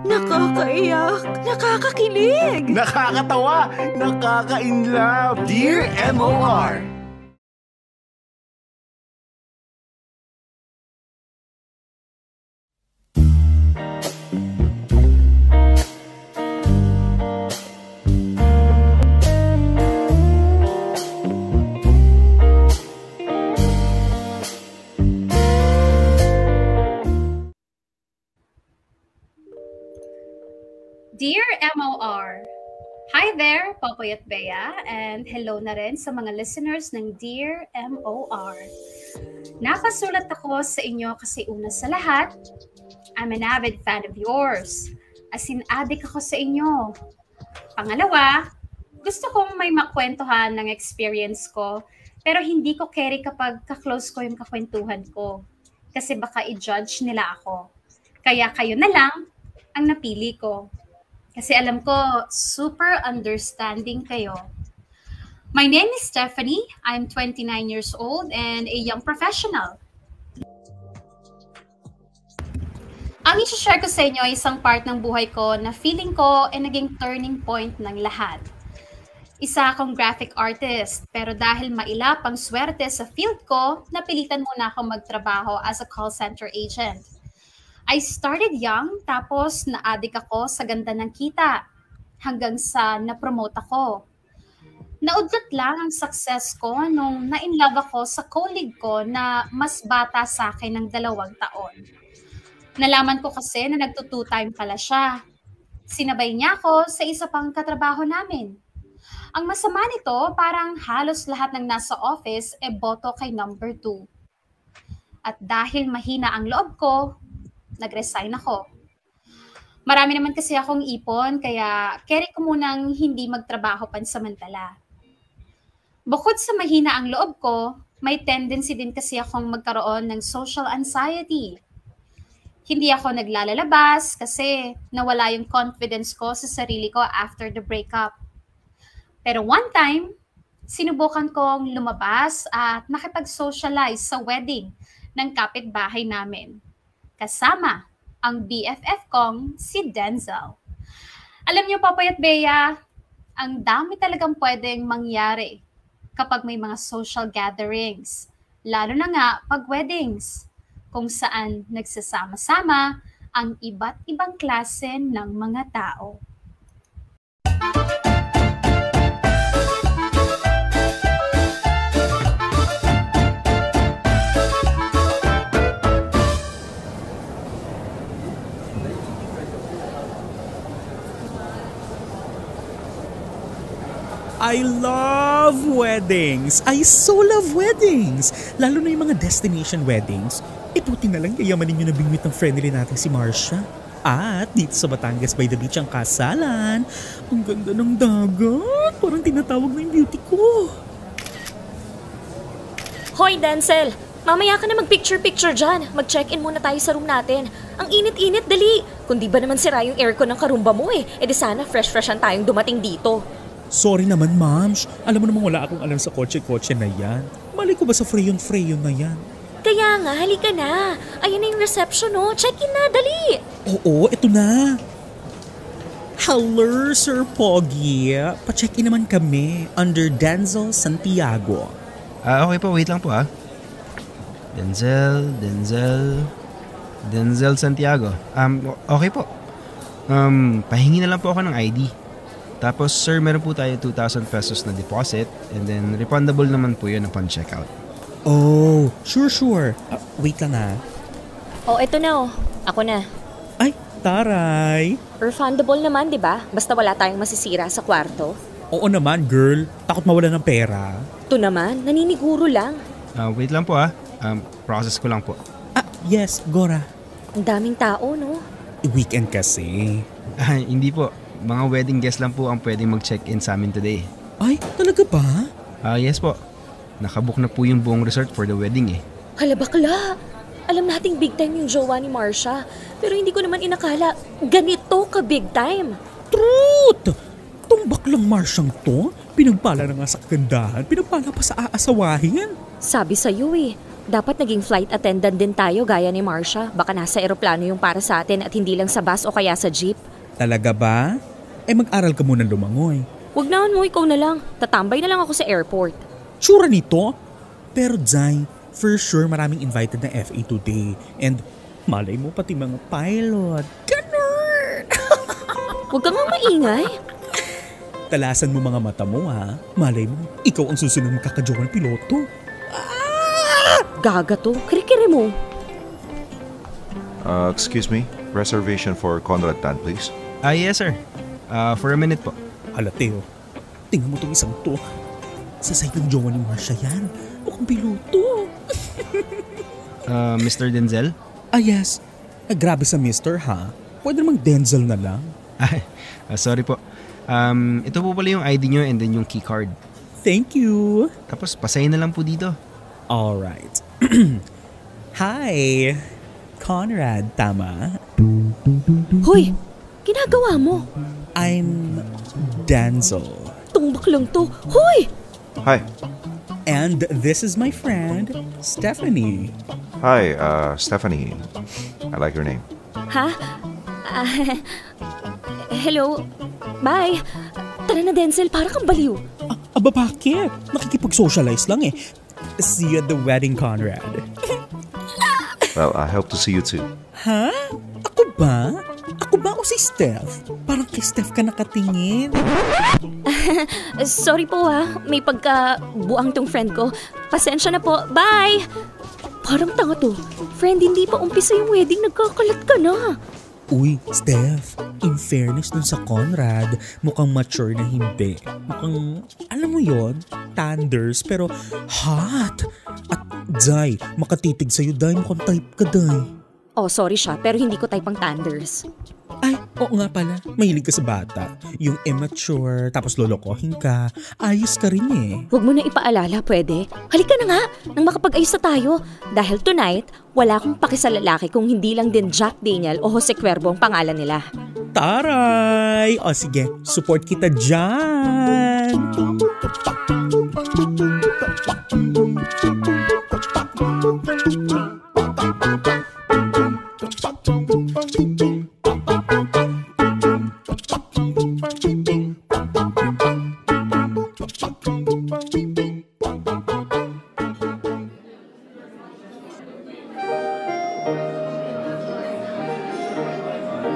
Nakakaiyak, nakakakilig, Nakakatawa, nakaka-inlove. Dear MOR. Dear MOR, hi there, Popoy at Bea, and hello na rin sa mga listeners ng Dear MOR. Napasulat ako sa inyo kasi una sa lahat, I'm an avid fan of yours. As in, addict ako sa inyo. Pangalawa, gusto kong may makwentuhan ng experience ko, pero hindi ko carry kapag ka-close ko yung kakwentuhan ko. Kasi baka i-judge nila ako. Kaya kayo na lang ang napili ko. Kasi alam ko, super understanding kayo. My name is Stephanie. I'm 29 years old and a young professional. Ang i-share ko sa inyo ay isang part ng buhay ko na feeling ko ay naging turning point ng lahat. Isa akong graphic artist, pero dahil mailap ang swerte sa field ko, napilitan muna akong magtrabaho as a call center agent. I started young, tapos na-addict ako sa ganda ng kita, hanggang sa na-promote ako. Naudlot lang ang success ko nung na-inlove ako sa colleague ko na mas bata sa akin ng 2 taon. Nalaman ko kasi na nagto-2-time pala siya. Sinabay niya ako sa isa pang katrabaho namin. Ang masama nito, parang halos lahat ng nasa office boto kay number 2. At dahil mahina ang loob ko, nag-resign ako. Marami naman kasi akong ipon, kaya carry ko munang hindi magtrabaho pansamantala. Bukod sa mahina ang loob ko, may tendency din kasi akong magkaroon ng social anxiety. Hindi ako naglalalabas kasi nawala yung confidence ko sa sarili ko after the breakup. Pero one time, sinubukan kong lumabas at makipag-socialize sa wedding ng kapitbahay namin. Kasama ang BFF kong si Denzel. Alam niyo, Popoy at Bea, ang dami talagang pwedeng mangyari kapag may mga social gatherings, lalo na nga pag weddings, kung saan nagsasama-sama ang iba't ibang klase ng mga tao. I love weddings! I so love weddings! Lalo na yung mga destination weddings. Buti na lang yayamanin nyo na bingwit ng friendly natin si Marcia. At dito sa Batangas by the beach ang kasalan. Ang ganda ng dagat. Parang tinatawag na yung beauty ko. Hoy, Denzel! Mamaya ka na mag-picture-picture dyan. Mag-check-in muna tayo sa room natin. Ang init-init, dali! Kung di ba naman sira yung aircon ng karumba mo di sana fresh-freshan tayong dumating dito. Sorry naman, Mams. Alam mo namang wala akong alam sa kotse-kotse na yan. Mali ko ba sa freyon-freyon na yan? Kaya nga, halika na. Ayun na yung reception, Check-in na, dali. Oo, eto na. Hello, Sir Pogi. Pa-check-in naman kami under Denzel Santiago. Okay po, wait lang po Denzel Santiago. Okay po. Pahingi na lang po ako ng ID. Tapos, sir, meron po tayo 2,000 pesos na deposit and then refundable naman po yun upon checkout. Oh, sure. Wait lang Eto na Ako na. Ay, taray. Refundable naman, di ba? Basta wala tayong masisira sa kwarto. Oo naman, girl. Takot mawala ng pera. Ito naman, naniniguro lang. Wait lang po process ko lang po. Yes, Gora. Ang daming tao, no? Weekend kasi. Hindi po. Mga wedding guests lang po ang pwedeng mag-check-in sa amin today. Ay, talaga ba? Yes po. Nakabook na po yung buong resort for the wedding Hala, bakla! Alam nating big time yung jowa ni Marcia. Pero hindi ko naman inakala ganito ka big time. Truth! Itong Itong baklang Marsyang to, pinagpala na nga sa kagandahan, pinagpala pa sa aasawahin. Sabi sa'yo dapat naging flight attendant din tayo gaya ni Marsha. Baka nasa eroplano yung para sa atin at hindi lang sa bus o kaya sa jeep. Talaga ba? Mag-aral ka muna lumangoy. Wag na mo, ikaw na lang. Tatambay na lang ako sa airport. Tsura nito. Pero Zay, for sure maraming invited na FA today. And malay mo pati mga pilot. Ganun! Huwag ka nga maingay. Talasan mo mga mata mo ha. Malay mo, ikaw ang susunod makakajokang piloto. Gaga to. Kiri-kiri mo. Excuse me, reservation for Conrad Tan, please. Yes sir. For a minute po. Halateo, tingnan mo itong isang to. Sa side ng jowa ni Marsha yan. Mukhang piloto. Mr. Denzel? Yes. Grabe sa mister ha. Pwede namang Denzel na lang. Sorry po. Ito po pala yung ID nyo and then yung key card. Thank you. Tapos pasayin na lang po dito. Alright. Hi. Conrad, tama? Hoy, ginagawa mo. I'm Denzel. Tumbak lang to. Hoy! Hi. And this is my friend, Stephanie. Hi, Stephanie. I like your name. Ha? Hello? Bye. Tara na, Denzel. Para kang baliw. Aba bakit? Nakikipag-socialize lang eh. See you at the wedding, Conrad. Well, I hope to see you too. Ha? Ako ba? Ako ba o si Steph? Parang kay Steph ka nakatingin. Sorry po may pagka-buang tong friend ko. Pasensya na po. Bye! Parang tanga to. Friend, hindi pa umpisa yung wedding, nagkakalat ka na. Uy, Steph, in fairness dun sa Conrad, mukhang mature na hindi. Mukhang, alam mo yon, tanders, pero hot. At Zay, makatitig sa'yo, Day, mukhang type ka, Day. Oh, sorry siya, pero hindi ko type ang tanders. Ay, oo nga pala, mahilig ka sa bata. Yung immature, tapos lolokohin ka, ayos ka rin eh. Huwag mo na ipaalala, pwede? Halika na nga, nang makapag-ayos na tayo. Dahil tonight, wala akong paki sa lalaki kung hindi lang din Jack Daniel o Jose Cuervo ang pangalan nila. Taray! O sige, support kita dyan!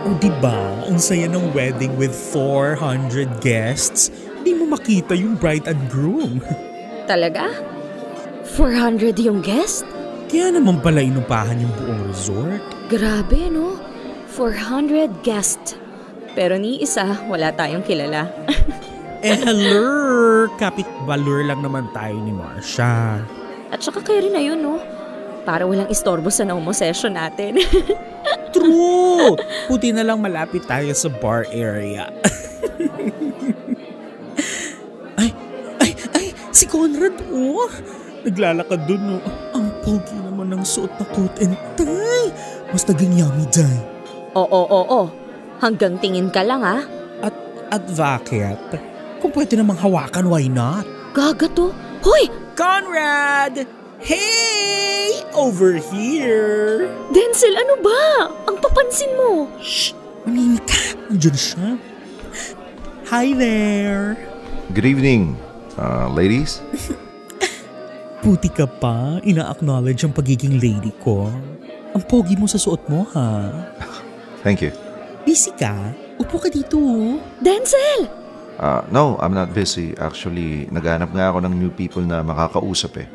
O diba, ang saya ng wedding with 400 guests. Di mo makita yung bride and groom. Talaga? 400 yung guest? Kaya naman pala inupahan yung buong resort. Grabe, no? 400 guest. Pero ni isa, wala tayong kilala. Hello! Kapit-balur lang naman tayo ni Marsha. At saka kayo rin na yun, no? Para walang istorbo sa naumo session natin. True! Puti na lang malapit tayo sa bar area. ay! Si Conrad, oh! Naglalakad dun, oh. Ang pogi naman ng suot na coat and tie. Mas naging yummy, Day. Oo. Hanggang tingin ka lang, ha? At bakit? Kung pwede namang hawakan, why not? Gaga to. Hoy! Conrad! Hey! Over here! Denzel, ano ba? Ang papansin mo. Shh! Manini ka! Nandiyan siya. Hi there! Good evening, ladies. Puti ka pa, ina-acknowledge ang pagiging lady ko. Ang pogi mo sa suot mo, ha? Thank you. Busy ka? Upo ka dito. Denzel! No, I'm not busy. Actually, naghanap nga ako ng new people na makakausap eh.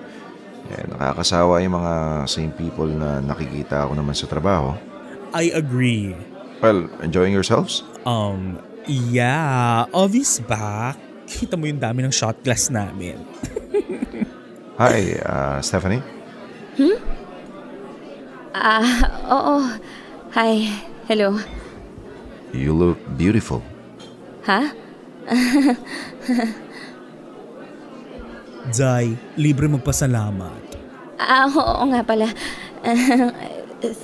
Nakakasawa yung mga same people na nakikita ako naman sa trabaho. I agree. Well, enjoying yourselves? Yeah. Obvious ba? Kita mo yung dami ng shot glass namin. Hi, Stephanie? Oo. Hi. Hello. You look beautiful. Ha? Zay, libre magpasalamat. Oo nga pala.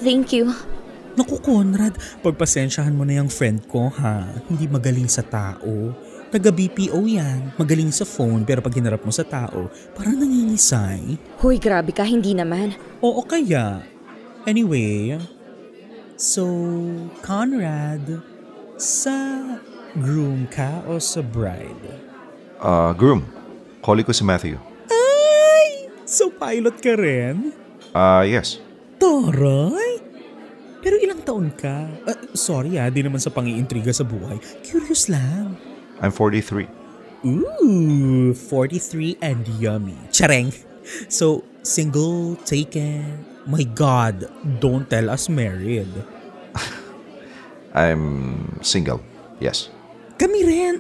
Thank you. Naku, Conrad, pagpasensyahan mo na yung friend ko, ha? Hindi magaling sa tao. Taga BPO yan. Magaling sa phone pero pag hinarap mo sa tao, parang nangingisay. Hoy, grabe ka, hindi naman. Oo kaya. Anyway, so, Conrad, sa groom ka o sa bride? Groom. Calling ko si Matthew. Ay! So, pilot ka rin? Yes. Taray! Pero ilang taon ka? Sorry di naman sa pang-iintriga sa buhay. Curious lang. I'm 43. Ooh, 43 and yummy. Chareng! So, single, taken, my God, don't tell us married. I'm single. Yes. Kami rin.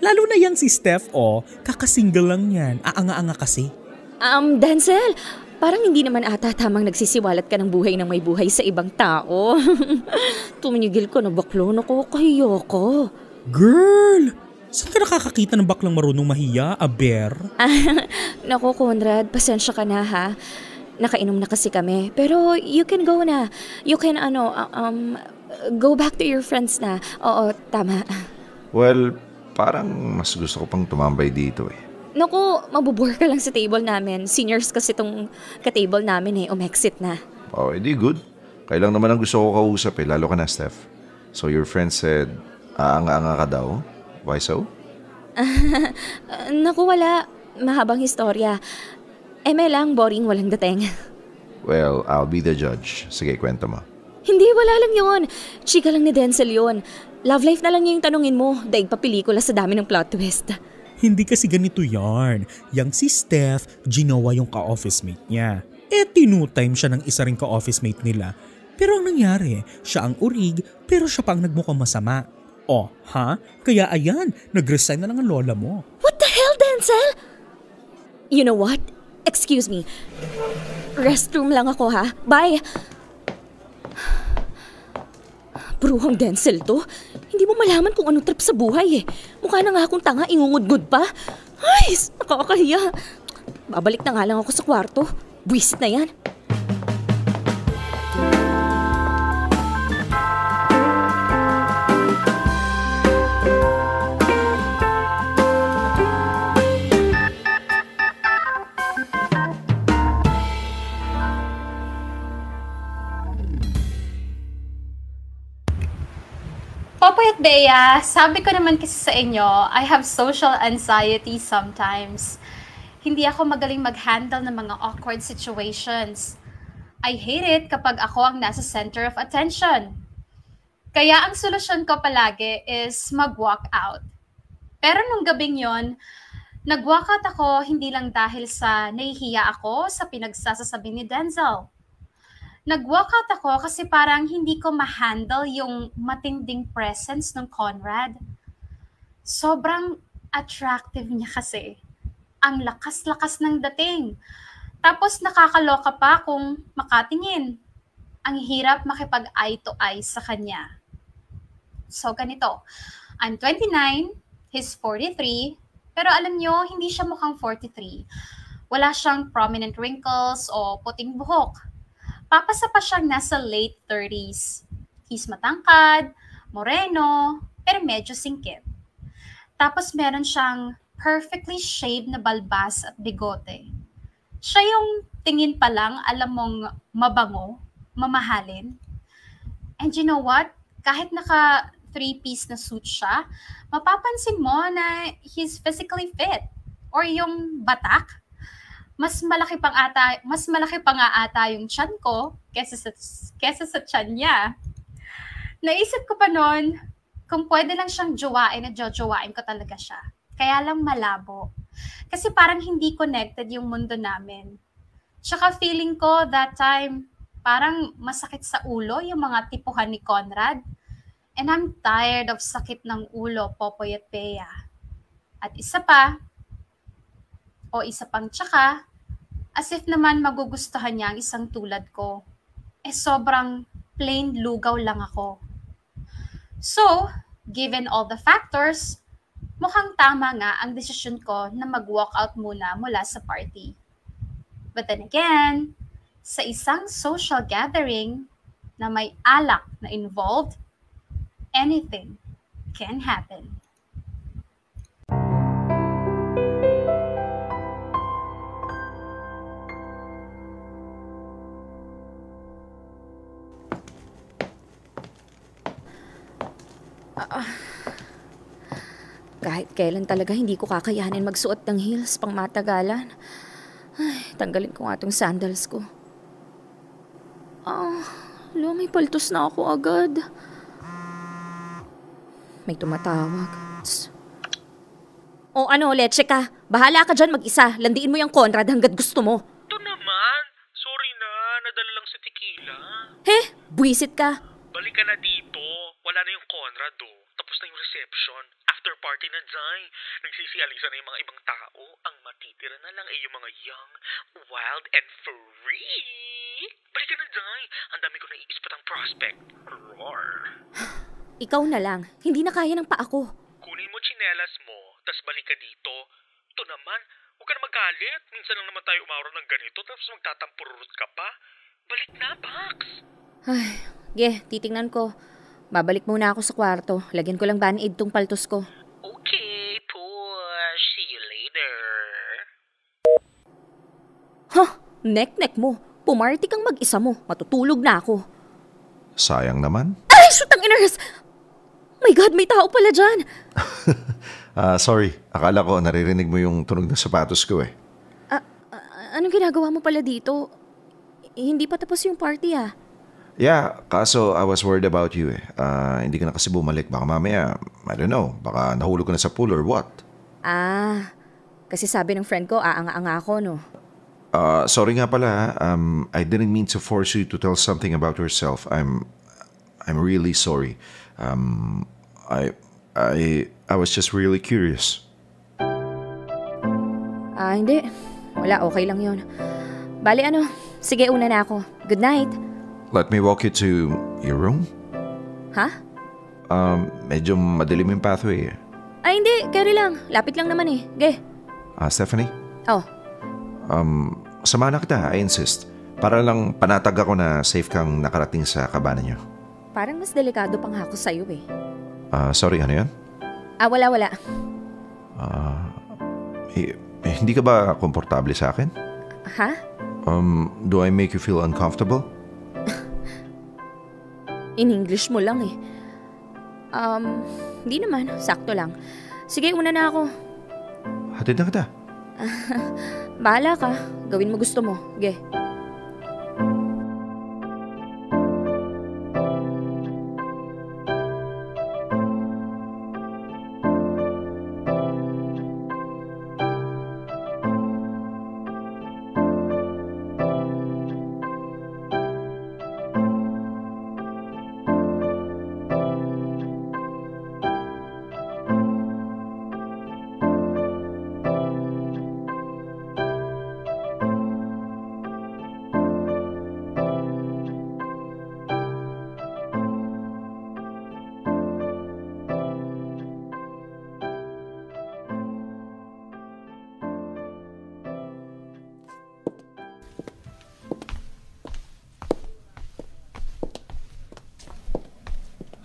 Lalo na yang si Steph, kakasingle lang yan. Aanga-anga kasi. Denzel, parang hindi naman ata tamang nagsisiwalat ka ng buhay ng may buhay sa ibang tao. Tumigil ko na baklo, nakakahiya ko. Girl! Saan ka nakakakita ng baklang marunong mahiya, aber? Naku, Conrad, pasensya ka na ha. Nakainom na kasi kami. Pero you can go na. You can, go back to your friends na. Oo, tama. Well, parang mas gusto ko pang tumambay dito eh. Naku, mabubore ka lang sa table namin. Seniors kasi tong ka-table namin umexit na. Oh, edi good. Kailang naman ang gusto ko kausap lalo ka na, Steph. So your friend said, aanga-anga ka daw? Why so? Naku, wala. Mahabang historya. May lang, boring, walang dating. Well, I'll be the judge. Sige, kwento mo. Hindi, wala lang yun. Chika lang ni Denzel yun. Love life na lang yung tanungin mo. Daig pa pelikula sa dami ng plot twist. Hindi kasi ganito yarn. Yang si Steph, ginawa yung ka-office mate niya. Tinutime siya ng isa ring ka-office mate nila. Pero ang nangyari, siya ang urig, pero siya pa ang nagmukhang masama. Kaya ayan, nag-resign na lang ang lola mo. What the hell, Denzel? You know what? Excuse me. Restroom lang ako ha. Bye. Bruhang Denzel to. Hindi mo malaman kung anong trip sa buhay Mukha na nga akong tanga, ingungudgod pa. Ay, nakakahiya. Babalik na nga lang ako sa kwarto. Buwisit na yan. Popoy at Bea, sabi ko naman kasi sa inyo, I have social anxiety sometimes. Hindi ako magaling mag-handle ng mga awkward situations. I hate it kapag ako ang nasa center of attention. Kaya ang solusyon ko palagi is mag-walk out. Pero nung gabing yon, nag-walk out ako hindi lang dahil sa nahihiya ako sa pinagsasasabi ni Denzel. Nag-walk out ako kasi parang hindi ko ma-handle yung matinding presence ng Conrad. Sobrang attractive niya kasi. Ang lakas-lakas ng dating. Tapos nakakaloka pa kung makatingin. Ang hirap makipag-eye to eye sa kanya. So ganito, I'm 29, he's 43, pero alam nyo, hindi siya mukhang 43. Wala siyang prominent wrinkles o puting buhok. Papasa pa siyang nasa late 30s. He's matangkad, moreno, pero medyo singkit. Tapos meron siyang perfectly shaved na balbas at bigote. Siya yung tingin pa lang, alam mong mabango, mamahalin. And you know what? Kahit naka 3-piece na suit siya, mapapansin mo na he's physically fit. Or yung batak, mas malaki pa nga ata yung tiyan ko kesa sa tiyan niya. Naisip ko pa noon, kung pwede lang siyang jowain na jojowain ko talaga siya. Kaya lang malabo. Kasi parang hindi connected yung mundo namin. Tsaka feeling ko that time, parang masakit sa ulo yung mga tipuhan ni Conrad. And I'm tired of sakit ng ulo, Popoy at Bea. At isa pang tsaka, as if naman magugustuhan niya ang isang tulad ko. Sobrang plain lugaw lang ako. So, given all the factors, mukhang tama nga ang desisyon ko na mag-walk out muna mula sa party. But then again, sa isang social gathering na may alak na involved, anything can happen. Kahit kailan talaga hindi ko kakayanin magsuot ng heels pang matagalan. Ay, tanggalin ko nga tong sandals ko. May paltos na ako agad. May tumatawag. Tss. O ano, leche ka. Bahala ka dyan mag-isa. Landiin mo yung Conrad hanggat gusto mo. Ito naman. Sorry na. Nadala lang sa tequila. Buwisit ka. Balik ka na dito. Wala na yung Conrad Tapos na yung reception. After party na, Zay. Nagsisialisa na yung mga ibang tao. Ang matitira na lang ay yung mga young, wild, and free. Balik ka na, Zay. Ang dami ko naiisip ang prospect. Roar. Ikaw na lang. Hindi na kaya ng paa ko. Kunin mo tsinelas mo, tas balik ka dito. Ito naman, huwag ka na magalit. Minsan lang naman tayo umawro ng ganito, tapos magtatampururot ka pa. Balik na, Pax. Titingnan ko. Babalik muna ako sa kwarto. Lagyan ko lang band-aid tong paltos ko. Okay, push. See you later. Nek-nek mo. Pumarty kang mag-isa mo. Matutulog na ako. Sayang naman. Ay, shoot ang iners! My God, may tao pala dyan. Sorry, akala ko naririnig mo yung tunog ng sapatos ko eh. Anong ginagawa mo pala dito? Hindi pa tapos yung party Yeah, kaso I was worried about you eh. Hindi ka na kasi bumalik. Baka mamaya, I don't know, baka nahulog ka na sa pool or what. Kasi sabi ng friend ko, aanga-anga ako, no? Sorry nga pala. I didn't mean to force you to tell something about yourself. I'm really sorry. I was just really curious. Hindi. Wala, okay lang yun. Bali sige una na ako. Good night. Let me walk you to your room? Ha? Medyo madilim yung pathway eh. Hindi. Carry lang. Lapit lang naman eh. Ge. Stephanie? Oh. Samahan na kita, I insist. Para lang panatag ako na safe kang nakarating sa kabana niyo. Parang mas delikado pang ako sa'yo eh. Sorry, ano yan? Wala. Hindi ka ba komportable sa akin? Ha? Do I make you feel uncomfortable? In English mo lang eh. Hindi naman. Sakto lang. Sige, una na ako. Hatid na kita. Bahala ka. Gawin mo gusto mo. Ge.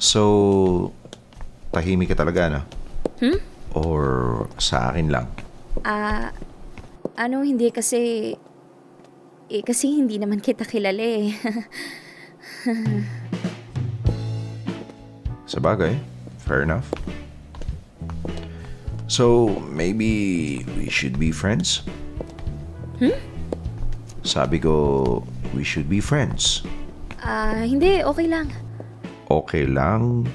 So, tahimik ka talaga, no? Or sa akin lang? Hindi kasi... kasi hindi naman kita kilala eh. Sabagay, fair enough. So, maybe we should be friends? Sabi ko, we should be friends. Hindi, okay lang. Okay lang?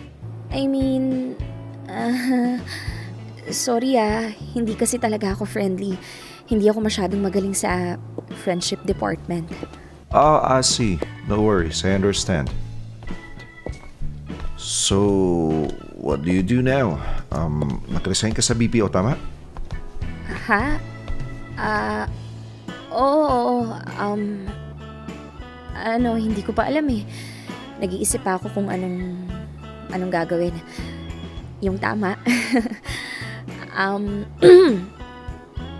I mean, sorry hindi kasi talaga ako friendly. Hindi ako masyadong magaling sa friendship department. I see. No worries, I understand. So, what do you do now? Nag-resign ka sa BPO, tama? Ha? Oo. Hindi ko pa alam eh. Nag-iisip pa ako kung anong gagawin. Yung tama.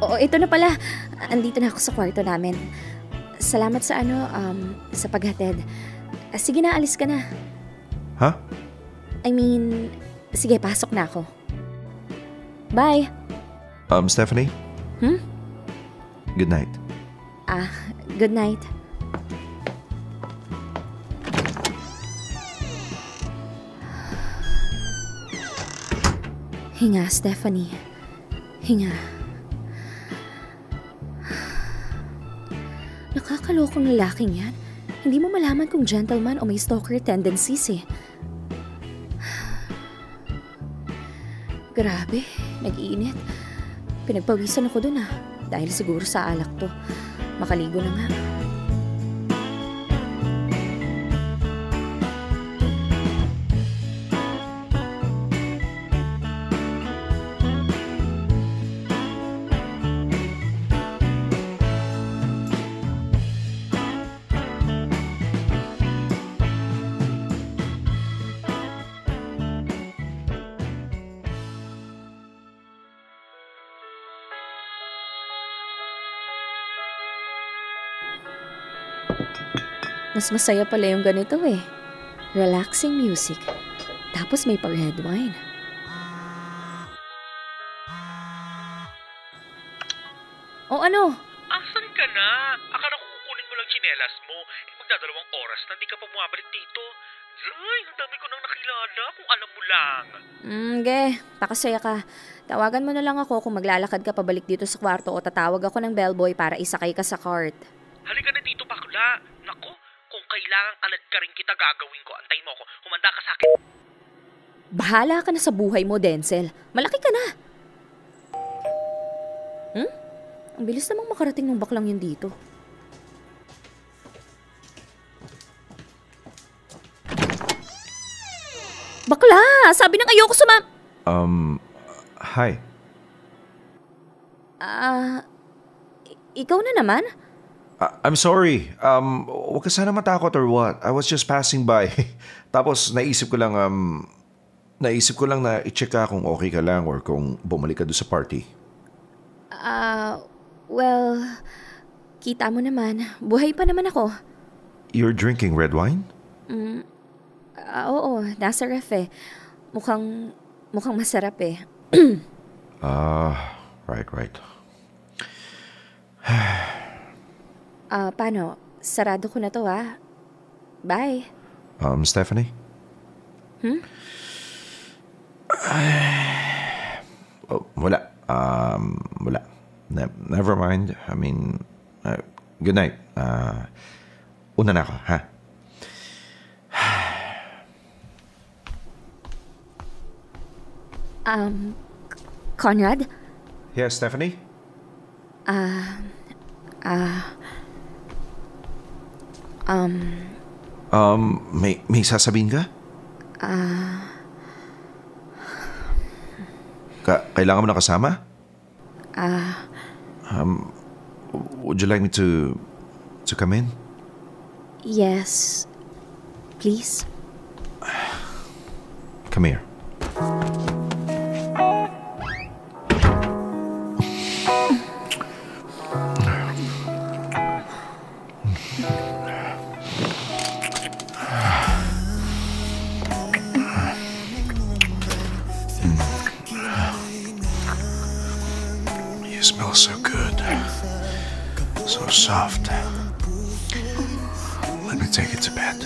Ito na pala. Andito na ako sa kwarto namin. Salamat sa sa paghatid. Sige na, alis ka na. Ha? I mean, Sige, pasok na ako. Bye. Stephanie? Good night. Good night. Hinga, Stephanie. Hinga. Nakakalokong lalaking yan. Hindi mo malaman kung gentleman o may stalker tendencies eh. Grabe, nag-iinit. Pinagpawisan ako dun dahil siguro sa alak to. Makaligo na nga. Mas masaya pala yung ganito eh. Relaxing music. Tapos may pa-red wine. O ano? Asan ka na? Akala ko kukunin mo lang tsinelas mo. Magdadalawang oras na di ka pa bumabalik dito. Ay, ang dami ko nang nakilala kung alam mo lang. Pakasaya ka. Tawagan mo na lang ako kung maglalakad ka pabalik dito sa kwarto o tatawag ako ng bellboy para isakay ka sa cart. Halika na dito, bakla. Naku, kung kailangan kalad ka rin kita gagawin ko. Antayin mo ako. Humanda ka sa akin. Bahala ka na sa buhay mo, Denzel. Malaki ka na. Ang bilis namang makarating ng baklang yun dito. Bakla! Sabi ng ayoko Hi. Ikaw na naman? I'm sorry. Huwag ka sana matakot or what. I was just passing by. Tapos naisip ko lang na i-check ka kung okay ka lang or kung bumalik ka doon sa party. Well, kita mo naman. Buhay pa naman ako. You're drinking red wine? Oo, nasa ref eh. Mukhang masarap eh. Right. Paano? Sarado ko na to Bye. Stephanie? Wala. Wala. Never mind. I mean, good night. Una na ako, ha? Conrad? Yes, Stephanie? May sasabihin ka? Kailangan mo na kasama? Would you like me to come in? Yes. Please? Come here. You smell so good. So soft. Let me take it to bed.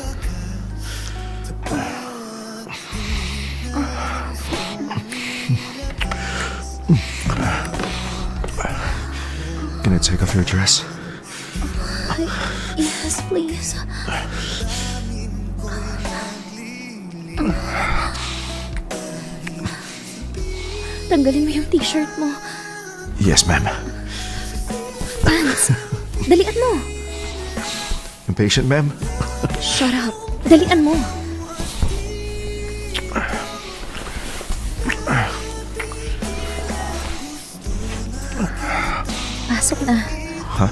Can I take off your dress? Yes, please. Tanggalin mo yung t-shirt mo. Yes, ma'am. Pants. Dalian mo. Impatient, ma'am? Shut up. Dalian mo. Pasok na. Ha?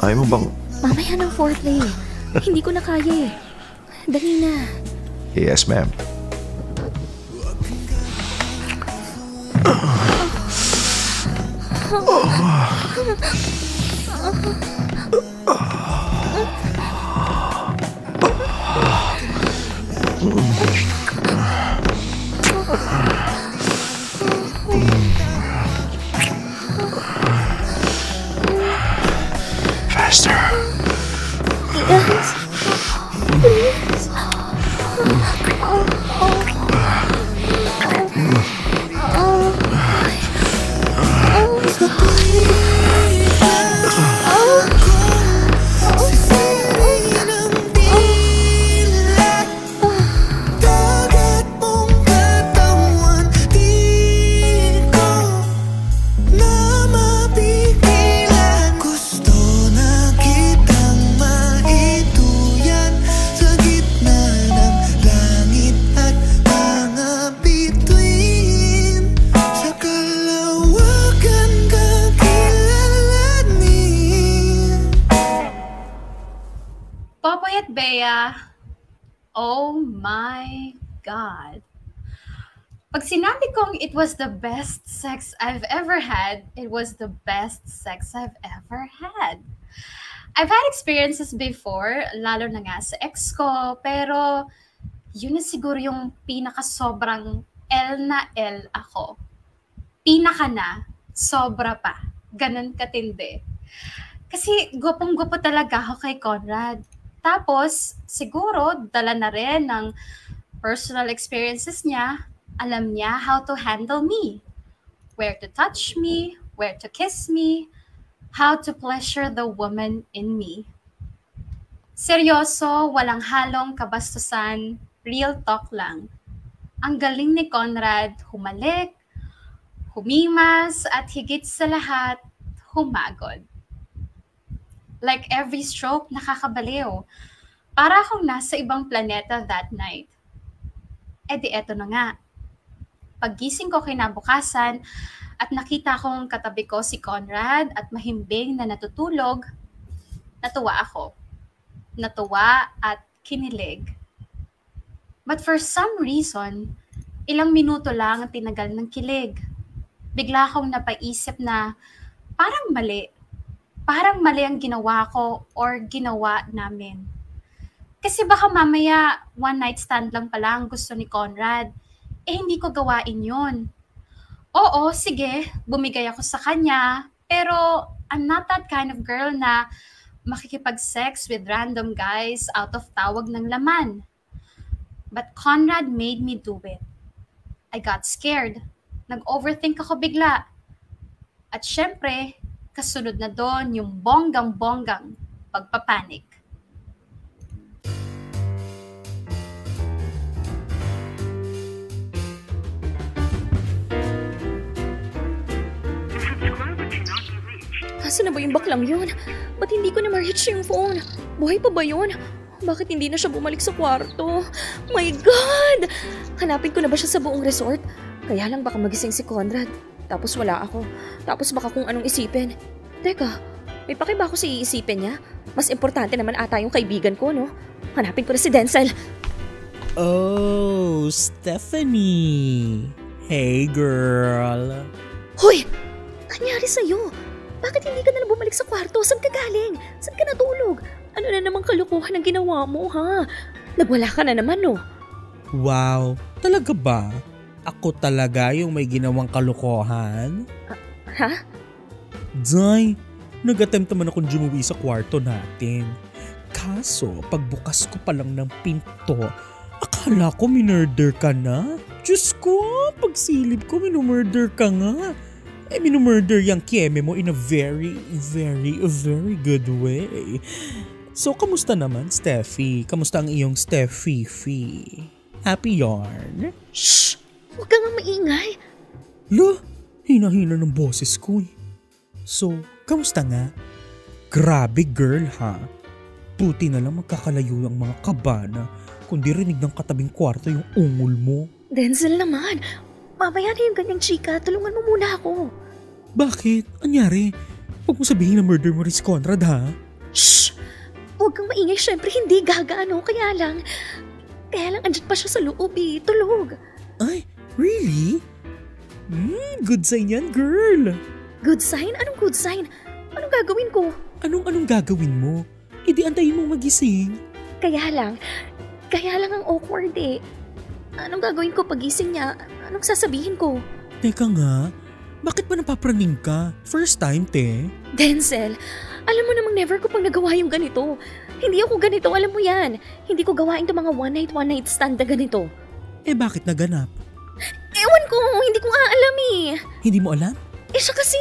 Ayaw mo bang... Mamaya ng foreplay. Hindi ko na kaya eh. Dali na. Yes, ma'am. talaga, oh my God. Pag sinabi kong it was the best sex I've ever had, it was the best sex I've ever had. I've had experiences before, lalo na nga sa ex ko, pero yun na siguro yung pinaka-sobrang L na L ako. Pinaka na, sobra pa. Ganun katindi. Kasi gupong-gupo talaga ako kay Conrad. Tapos, siguro, dala na rin ng personal experiences niya. Alam niya how to handle me. Where to touch me, where to kiss me, how to pleasure the woman in me. Seryoso, walang halong kabastusan, real talk lang. Ang galing ni Conrad humalik, humimas, at higit sa lahat, humagod. Like every stroke, nakakabaliw. Para akong nasa ibang planeta that night. E di eto na nga. Paggising ko kinabukasan at nakita kong katabi ko si Conrad at mahimbing na natutulog, natuwa ako. Natuwa at kinilig. But for some reason, ilang minuto lang ang tinagal ng kilig. Bigla akong napaisip na parang mali. Parang mali ang ginawa ko or ginawa namin. Kasi baka mamaya one night stand lang pala ang gusto ni Conrad. Hindi ko gawain yun. Oo, sige, bumigay ako sa kanya, pero I'm not that kind of girl na makikipag-sex with random guys out of tawag ng laman. But Conrad made me do it. I got scared. Nag-overthink ako bigla. At syempre, kasunod na doon yung bonggang-bonggang pagpapanik. Nasaan na ba yung baklang yun? Ba't hindi ko na ma-reach yung phone? Buhay pa ba yun? Bakit hindi na siya bumalik sa kwarto? My God! Hanapin ko na ba siya sa buong resort? Kaya lang baka magising si Conrad. Tapos wala ako. Tapos baka kung anong isipin. Teka, may paki ba ako sa iisipin niya? Mas importante naman ata yung kaibigan ko, no? Hanapin ko na si Denzel. Oh, Stephanie. Hey, girl. Hoy! Anyari sa'yo? Bakit hindi ka na bumalik sa kwarto? Saan ka galing? Saan ka natulog? Ano na namang kalukuhan ang ginawa mo, ha? Nagwala ka na naman, no? Wow, talaga ba? Ako talaga yung may ginawang kalukuhan? Ha? Day, nag-attempt naman akong jumuwi sa kwarto natin. Kaso, pagbukas ko pa lang ng pinto, akala ko minurder ka na. Diyos ko, pagsilip ko minumurder ka nga. Minumurder yung kieme mo in a very, very, very good way. So, kamusta naman, Steffi? Kamusta ang iyong Steffi? Happy yarn? Shh! Huwag kang maingay. Lo, hina-hina ng boses ko eh. So, kamusta nga? Grabe girl ha. Buti na lang magkakalayo ang mga kabana kundi rinig ng katabing kwarto yung ungol mo. Denzel naman, mamaya na yung ganyang chika, tulungan mo muna ako. Bakit? Anyari? Huwag mo sabihin na murder mo rin si Conrad ha? Shh! Huwag kang maingay, syempre hindi gagaano, kaya lang andyan pa siya sa loob eh, tulog. Ay, really? Good sign yan, girl. Good sign? Anong good sign? Anong gagawin ko? Anong gagawin mo? Hindi antayin mong magising. Kaya lang ang awkward eh. Anong gagawin ko pagising niya? Anong sasabihin ko? Teka nga, bakit ba napapraning ka? First time, te? Denzel, alam mo namang never ko pang nagawa yung ganito. Hindi ako ganito, alam mo yan. Hindi ko gawain itong mga one night stand na ganito. Eh bakit naganap? Ewan ko, hindi ko nga alam eh. Hindi mo alam? Siya kasi.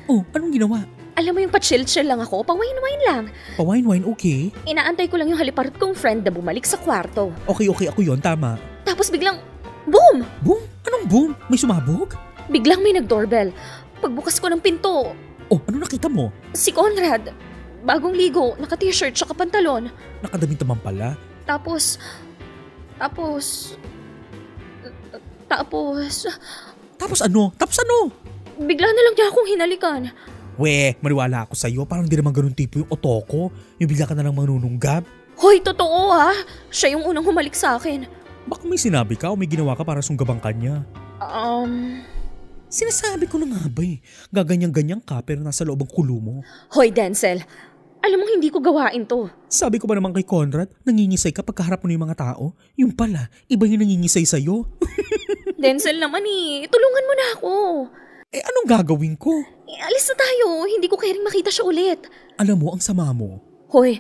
Oh, anong ginawa? Alam mo yung pa-chill-chill lang ako, pa-wine-wine lang. Pa-wine-wine, okay. Inaantay ko lang yung haliparot kong friend na bumalik sa kwarto. Okay, ako yon, tama. Tapos biglang, boom! Boom? Anong boom? May sumabog? Biglang may nag-doorbell. Pagbukas ko ng pinto. Oh, ano nakita mo? Si Conrad. Bagong ligo, naka-t-shirt tsaka pantalon. Nakadamit naman pala. Tapos, ano? Bigla na lang niya akong hinalikan. Maniwala ako sa'yo. Parang di naman ganun tipo yung otoko. Yung bigla ka na lang manununggab. Hoy, totoo ha. Siya yung unang humalik sa akin. Baka may sinabi ka o may ginawa ka para sunggabang kanya. Sinasabi ko na nga ba eh. Gaganyan-ganyan ka pero nasa loob ang kulo mo. Hoy, Denzel. Alam mo hindi ko gawain to. Sabi ko ba naman kay Conrad, nangingisay ka pagkaharap mo ng mga tao? Yung pala, iba yung nangingisay sa'yo. Denzel naman tulungan mo na ako. Eh anong gagawin ko? Alis na tayo, hindi ko kairing makita siya ulit. Alam mo ang sama mo. Hoy,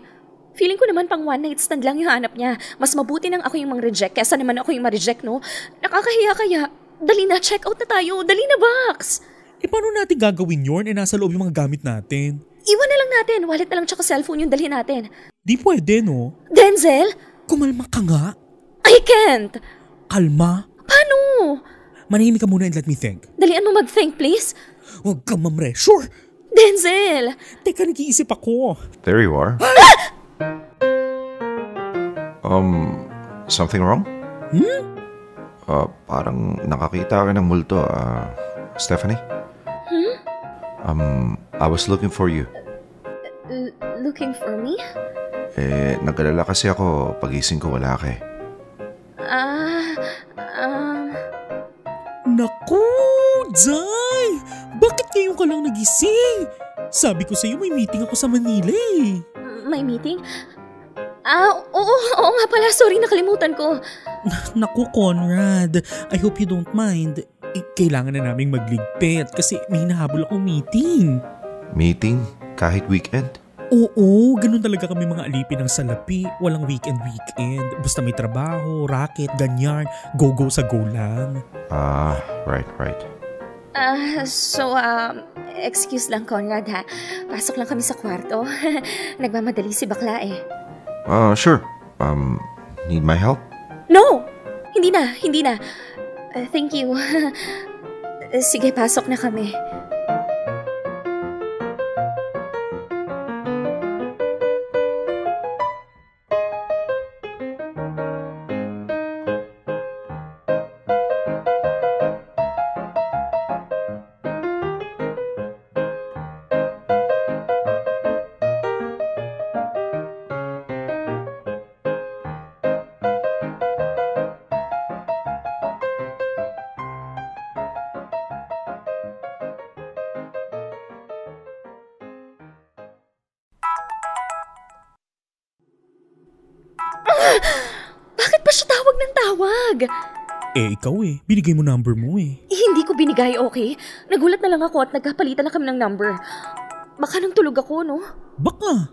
feeling ko naman pang one night stand lang yung hanap niya. Mas mabuti nang ako yung mang-reject kesa naman ako yung ma-reject, no? Nakakahiya kaya. Dali na, check out na tayo. Dali na, Box. Eh paano natin gagawin yun? Eh nasa loob yung mga gamit natin. Iwan na lang natin. Wallet na lang tsaka cellphone yung dalhin natin. Di pwede, no? Denzel? Kumalma ka nga. I can't. Kalma. Paano? Manahimik ka muna and let me think. Dalian mo mag-think, please. Huwag ka mamre. Sure. Denzel! Teka, nag-iisip ako. There you are. Something wrong? Parang nakakita ka ng multo, Stephanie? I was looking for you. Looking for me? Nag-alala kasi ako pagising ko wala ka eh. Naku, Jai! Bakit ngayon ka lang nagising? Sabi ko sa'yo may meeting ako sa Manila eh. May meeting? Oo nga pala. Sorry, nakalimutan ko. Naku, Conrad. I hope you don't mind. Kailangan na naming magligpit kasi may hinahabol akong meeting. Meeting? Kahit weekend? Oo, ganun talaga kami mga alipin ng salapi. Walang weekend. Basta may trabaho, racket, ganyan. Go sa go lang. Right. Excuse lang, Conrad ha. Pasok lang kami sa kwarto. Nagmamadali si bakla eh. Sure. Need my help? No! Hindi na. Thank you. Sige, pasok na kami. Bakit ba siya tawag ng tawag? Ikaw binigay mo number mo Hindi ko binigay, okay? Nagulat na lang ako at nagkapalitan na kami ng number. Baka nang tulog ako, no? Baka.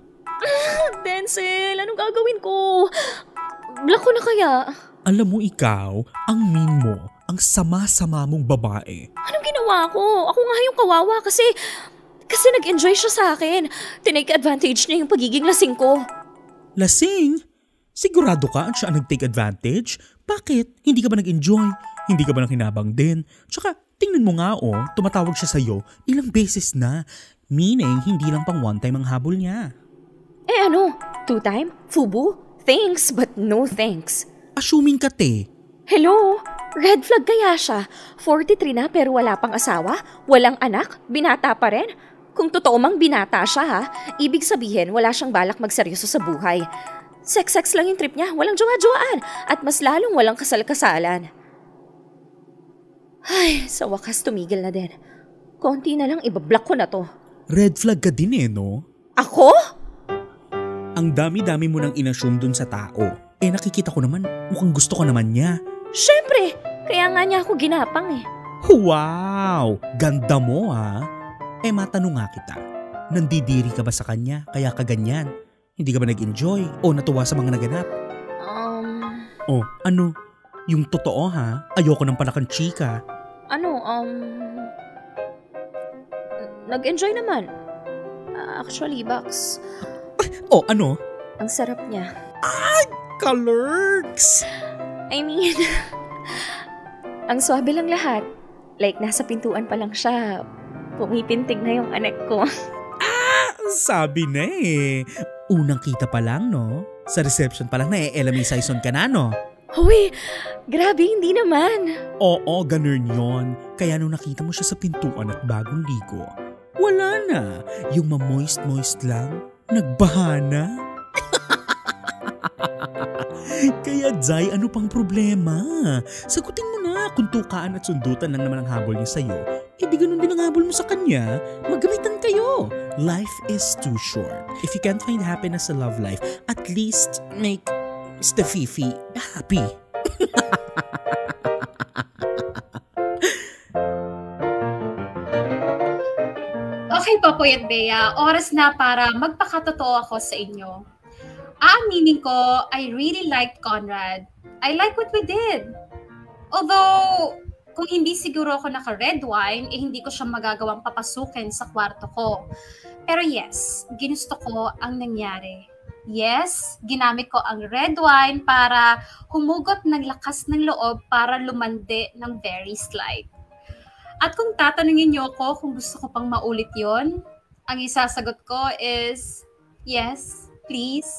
Denzel, anong gagawin ko? Block ko na kaya? Alam mo ikaw, ang mean mo, ang sama-sama mong babae. Anong ginawa ko? Ako nga yung kawawa kasi nag-enjoy siya sa akin. Tinake advantage niya yung pagiging lasing ko. Lasing? Sigurado ka siya ang nag-take advantage? Bakit? Hindi ka ba nag-enjoy? Hindi ka ba nanghinabang din? Tsaka, tingnan mo nga tumatawag siya sa'yo ilang beses na. Meaning, hindi lang pang one time ang habol niya. Ano? Two time? Fubu? Thanks, but no thanks. Assuming ka Hello? Red flag kaya siya? 43 na pero wala pang asawa? Walang anak? Binata pa rin? Kung totoo mang binata siya ha, ibig sabihin wala siyang balak magseryoso sa buhay. Sex lang yung trip niya, walang jowa-jowaan at mas lalong walang kasal-kasalan. Ay, sa wakas tumigil na din. Konti na lang ibablock ko na to. Red flag ka din no? Ako? Ang dami-dami mo nang inassume dun sa tao. Nakikita ko naman, mukhang gusto ka naman niya. Siyempre, kaya nga niya ako ginapang Wow! Ganda mo matanong nga kita. Nandidiri ka ba sa kanya kaya ka ganyan? Hindi ka ba nag-enjoy o natuwa sa mga naganap? Ano? Yung totoo Ayoko ng palakang chika. Nag-enjoy naman. Actually, Box. Ano? Ang sarap niya. Ay! Kalurks! I mean, ang swabe lang lahat. Like, nasa pintuan pa lang siya. Pumipintig na yung anak ko. Sabi na Unang kita pa lang, no? Sa reception pa lang Ella Saison ka na, no? Hoy, grabe, hindi naman. Oo, ganun yon. Kaya nung nakita mo siya sa pintuan at bagong ligo, wala na. Yung ma-moist-moist lang, nagbaha na. Kaya Zay, ano pang problema? Sagutin mo na kung tukaan at sundutan lang naman ang habol niya sa'yo. Eh di ganun din ang habol mo sa kanya. Maggamitan kayo. Life is too short. If you can't find happiness sa love life, at least make Mr. Fifi happy. Okay po, Puyat Bea. Oras na para magpakatotoo ako sa inyo. Aaminin ko, I really liked Conrad. I like what we did. Although, kung hindi siguro ako naka-red wine, hindi ko siya magagawang papasukin sa kwarto ko. Pero yes, ginusto ko ang nangyari. Yes, ginamit ko ang red wine para humugot ng lakas ng loob para lumande ng very slight. At kung tatanungin niyo ako kung gusto ko pang maulit yon, ang isasagot ko is, yes, please,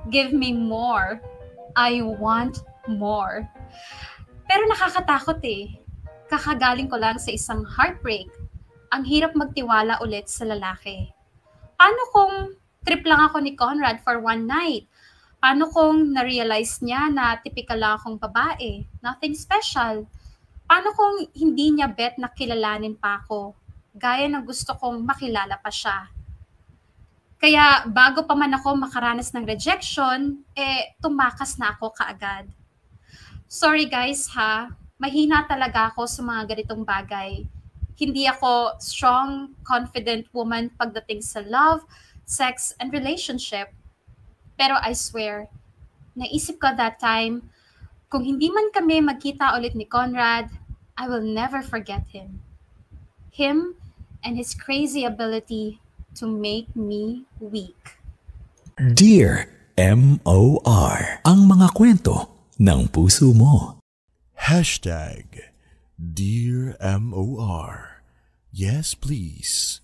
give me more. I want more. Pero nakakatakot eh. Kakagaling ko lang sa isang heartbreak. Ang hirap magtiwala ulit sa lalaki. Paano kung trip lang ako ni Conrad for one night? Paano kung na-realize niya na typical lang akong babae? Nothing special. Paano kung hindi niya bet na kilalanin pa ako? Gaya ng gusto kong makilala pa siya. Kaya bago pa man ako makaranas ng rejection, tumakas na ako kaagad. Sorry guys ha, mahina talaga ako sa mga ganitong bagay. Hindi ako strong, confident woman pagdating sa love, sex, and relationship. Pero I swear, naisip ko that time, kung hindi man kami magkita ulit ni Conrad, I will never forget him. Him and his crazy ability to make me weak. Dear M.O.R. Ang mga kwento ng puso mo. Dear M.O.R. Yes, please.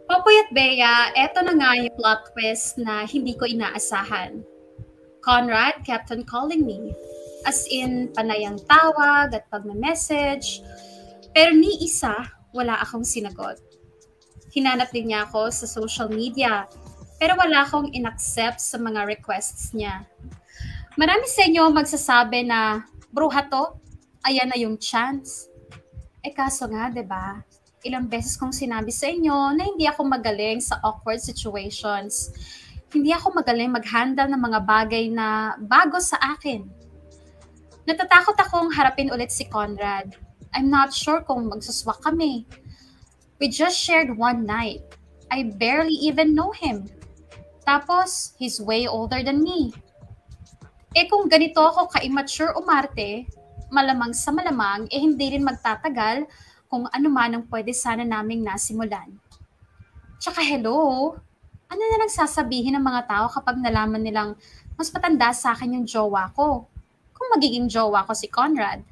Papuyat Bea, eto na nga yung plot twist na hindi ko inaasahan. Conrad kept on calling me. As in, panay ang tawag at pagme-message. Pero ni isa, wala akong sinagot. Hinanap din niya ako sa social media, pero wala akong inaccept sa mga requests niya. Marami sa inyo magsasabi na, bruha to, ayan na yung chance. Kaso nga, diba? Ilang beses kong sinabi sa inyo na hindi ako magaling sa awkward situations. Hindi ako magaling mag-handle ng mga bagay na bago sa akin. Natatakot akong harapin ulit si Conrad. I'm not sure kung magsuswak kami. We just shared one night. I barely even know him. Tapos, he's way older than me. Kung ganito ako ka-immature umarte, malamang sa malamang, hindi rin magtatagal kung ano man ang pwede sana naming nasimulan. Tsaka hello, ano na lang sasabihin ng mga tao kapag nalaman nilang mas matanda sa akin yung jowa ko? Kung magiging jowa ko si Conrad.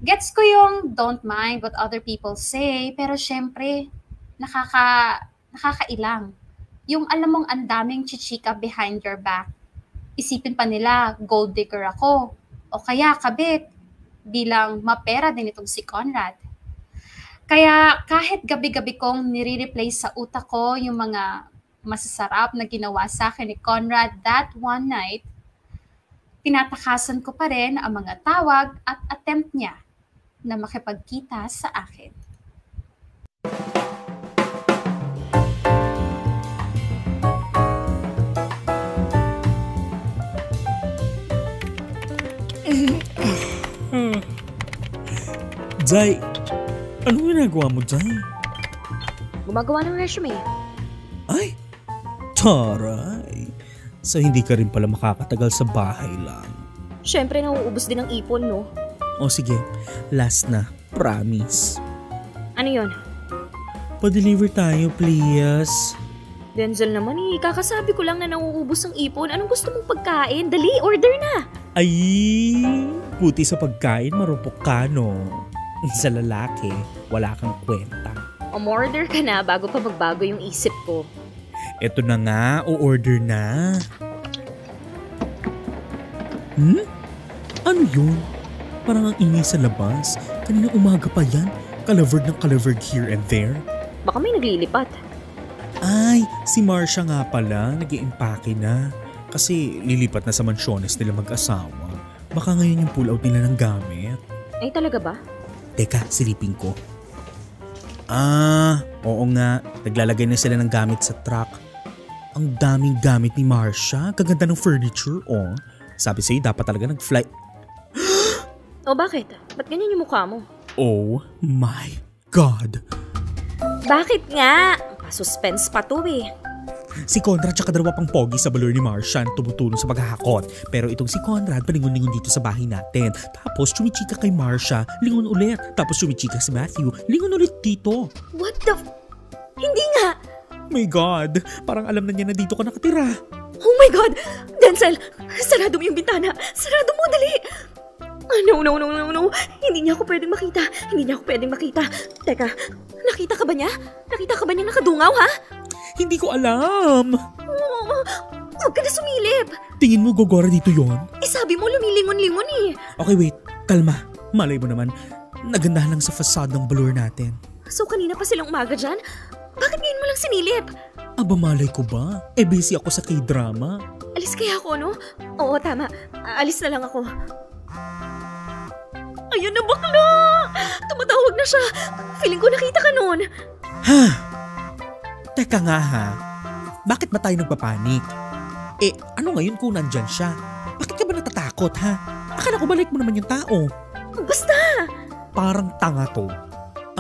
Gets ko yung don't mind what other people say, pero syempre, nakakailang. Yung alam mong ang daming chichika behind your back. Isipin pa nila, gold digger ako. O kaya kabit, bilang mapera din itong si Conrad. Kaya kahit gabi-gabi kong nire-replay sa utak ko yung mga masasarap na ginawa sa akin ni Conrad that one night, tinatakasan ko pa rin ang mga tawag at attempt niya na makipagkita sa akin. Zay, ano ginagawa mo, Zay? Gumagawa ng resume. Ay, taray. So hindi ka rin pala makakatagal sa bahay lang. Siyempre, nauubos din ang ipon, no? O sige, last na. Promise. Ano yon? Pa-deliver tayo, please. Denzel naman kakasabi ko lang na nauubos ang ipon. Anong gusto mong pagkain? Dali, order na! Ay, buti sa pagkain, marupok ka, no? Sa lalaki, wala kang kwenta. Umorder ka na bago pa magbago yung isip ko. Eto na nga, o-order na. Ano yun? Parang ang ingay sa labas. Kanina umaga pa yan. Kalavered ng kalavered here and there. Baka may naglilipat. Ay, si Marsha nga pala. Nag-i-impake na. Kasi lilipat na sa mansyones nila mag-asawa. Baka ngayon yung pull out nila ng gamit. Ay, talaga ba? Teka, silipin ko. Oo nga. Naglalagay na sila ng gamit sa truck. Ang daming gamit ni Marcia. Kaganda ng furniture, oh. Sabi sa'yo, dapat talaga nag-fly. O bakit? Ba't ganyan yung mukha mo? Oh my God. Bakit nga? Suspense pa to eh. Si Conrad tsaka dalawa pang pogi sa balor ni Marcia ang tumutulong sa paghahakot. Pero itong si Conrad palingon-lingon dito sa bahay natin. Tapos chumichika kay Marcia, lingon ulit. Tapos chumichika si Matthew, lingon ulit dito. What the Hindi nga! My God, parang alam na niya na dito ka nakatira. Oh my God! Denzel, sarado mo yung bintana. Sarado mo, dali! No. Hindi niya ako pwedeng makita. Teka, nakita ka ba niya? Nakita ka ba niya nakadungaw, ha? Hindi ko alam. Huwag ka na sumilip. Tingin mo gogora dito yon? Sabi mo lumilingon-lingon eh. Okay, wait. Kalma. Malay mo naman. Nagandahan lang sa facade ng balor natin. So kanina pa silang umaga dyan? Bakit ngayon mo lang sinilip? Aba, malay ko ba? Busy ako sa K-drama. Alis kaya ako, no? Oo, tama. Alis na lang ako. Ayun na, bakla! Tumatawag na siya. Feeling ko nakita ka noon. Ha? Teka nga ha. Bakit ba tayo nagpapanik? Ano ngayon kung nandyan siya? Bakit ka ba natatakot, ha? Akala ko balik mo naman yung tao. Basta! Parang tanga to.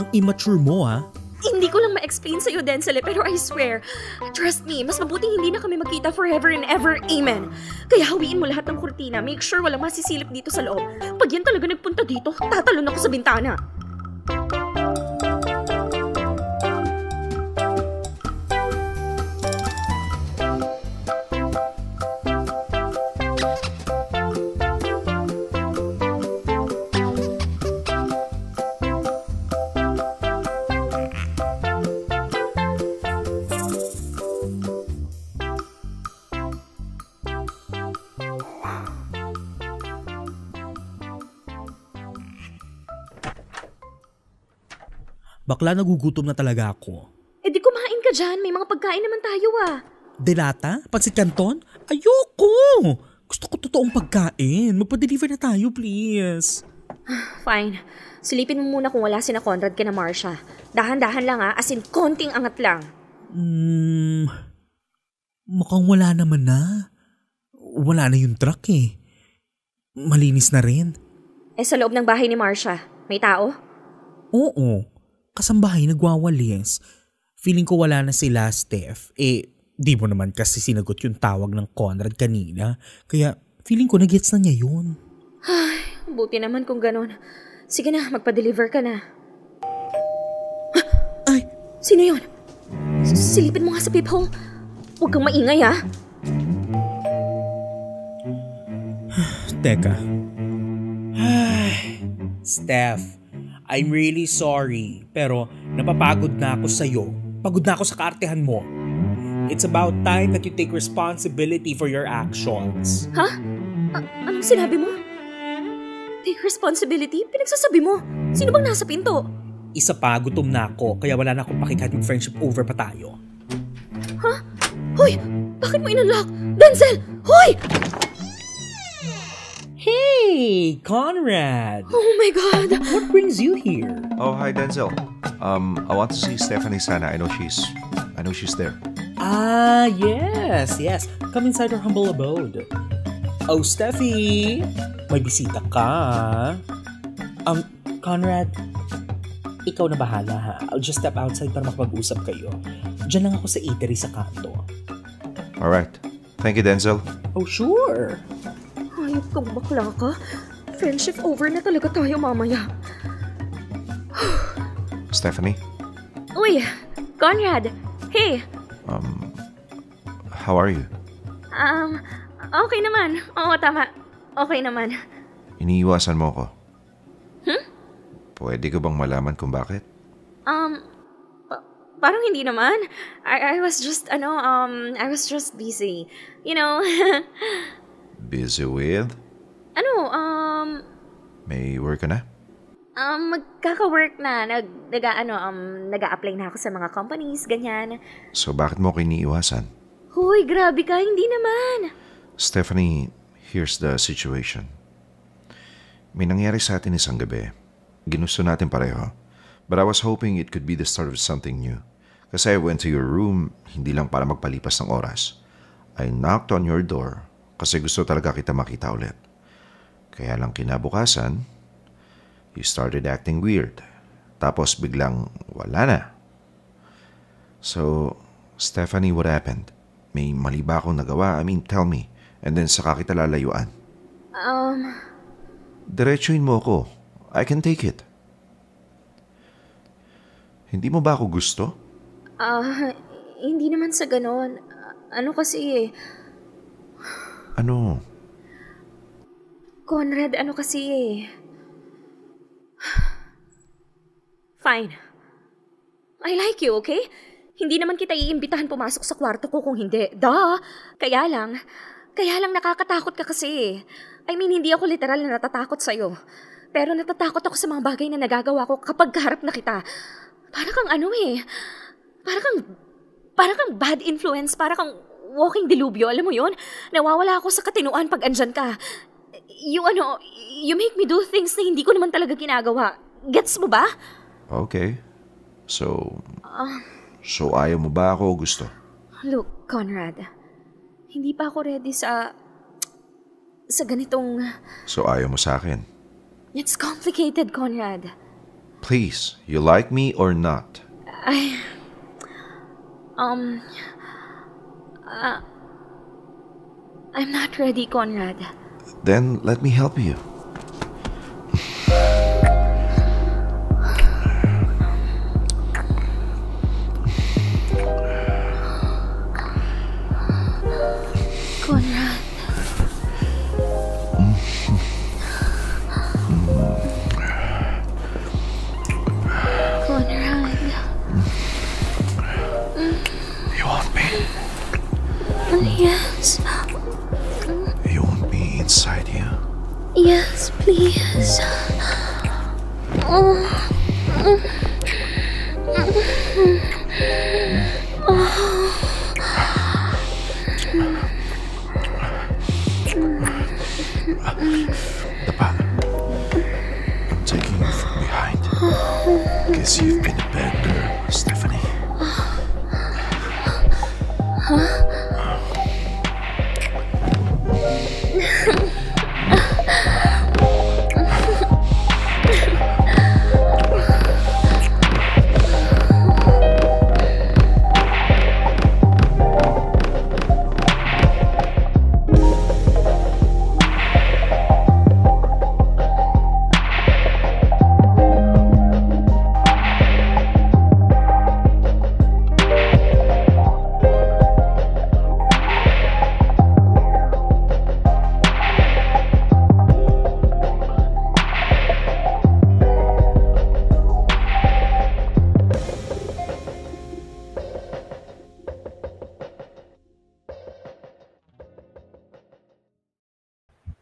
Ang immature mo, ha? Hindi ko lang ma-explain sa'yo, Denzel, pero I swear, trust me, mas mabuting hindi na kami magkita forever and ever, amen. Kaya hawiin mo lahat ng kurtina, make sure walang masisilip dito sa loob. Pag yan talaga nagpunta dito, tatalon ako sa bintana. Bakla, nagugutom na talaga ako. Di kumain ka dyan. May mga pagkain naman tayo Delata? Pansit Canton? Ayoko! Gusto ko totoong pagkain. Magpa-deliver na tayo, please. Fine. Silipin mo muna kung wala sina Conrad ka na Marcia. Dahan-dahan lang as in konting angat lang. Mukhang wala naman na. Wala na yung truck eh. Malinis na rin. Sa loob ng bahay ni Marcia, may tao? Oo. Kasambahay nagwawalis. Feeling ko wala na sila, Steph. Di mo naman kasi sinagot yung tawag ng Conrad kanina. Kaya feeling ko na-gets na niya yun. Ay, buti naman kung ganun. Sige na, magpa-deliver ka na. Ay! Sino yun? Silipin mo nga sa peephole. Huwag kang maingay, ha? Teka. Steph, I'm really sorry. Pero napapagod na ako sa'yo. Pagod na ako sa kaartehan mo. It's about time that you take responsibility for your actions. Ha? Anong sinabi mo? Take responsibility? Pinagsasabi mo? Sino bang nasa pinto? Isa pa, gutom na ako. Kaya wala na akong pakikahit mag-friendship over pa tayo. Ha? Hoy! Bakit mo inunlock? Denzel! Hoy! Hey, Conrad! Oh my God! What brings you here? Oh, hi, Denzel. I want to see Stephanie Sana. I know she's there. Yes. Come inside our humble abode. Oh, Steffi! May bisita ka. Conrad, ikaw na bahala ha. I'll just step outside para makapag-usap kayo. Diyan lang ako sa eatery sa kanto. Alright. Thank you, Denzel. Oh, sure. Hayop kang bakla ka. Friendship over na talaga tayo mamaya. Stephanie? Uy, Conrad. Hey. How are you? Okay naman. Oo, tama. Okay naman. Iniiwasan mo ko. Pwede ko bang malaman kung bakit? Parang hindi naman. I was just busy. You know. Busy with? May work ka na? Magkaka-work na. Nag-a-apply na ako sa mga companies, ganyan. So bakit mo ko iniiwasan? Hoy, grabe ka. Hindi naman. Stephanie, here's the situation. May nangyari sa atin isang gabi. Ginusto natin pareho. But I was hoping it could be the start of something new. Kasi I went to your room, hindi lang para magpalipas ng oras. I knocked on your door kasi gusto talaga kita makita ulit. Kaya lang kinabukasan, you started acting weird. Tapos biglang wala na. So, Stephanie, what happened? May mali ba akong nagawa? I mean, tell me. And then saka kita lalayuan. Diretsuin mo ako. I can take it. Hindi mo ba ako gusto? Hindi naman sa ganon. Ano kasi Ano? Conrad, ano kasi Fine. I like you, okay? Hindi naman kita iimbitahan pumasok sa kwarto ko kung hindi. Duh! Kaya lang nakakatakot ka kasi. I mean, hindi ako literal na natatakot sa'yo. Pero natatakot ako sa mga bagay na nagagawa ko kapag kaharap na kita. Para kang Para kang bad influence, para kang walking delubyo, alam mo yon? Nawawala ako sa katinuan pag andyan ka. You make me do things na hindi ko naman talaga ginagawa. Gets mo ba? Okay. So ayaw mo ba ako o gusto? Look, Conrad, hindi pa ako ready sa ganitong... So ayaw mo sa akin? It's complicated, Conrad. Please, you like me or not? I'm not ready, Conrad. Then let me help you. Conrad. Conrad. You want me? Yes. You want me inside you? Yes, please. Dapa. I'm taking you from behind. Guess you've been a bad girl, Stephanie.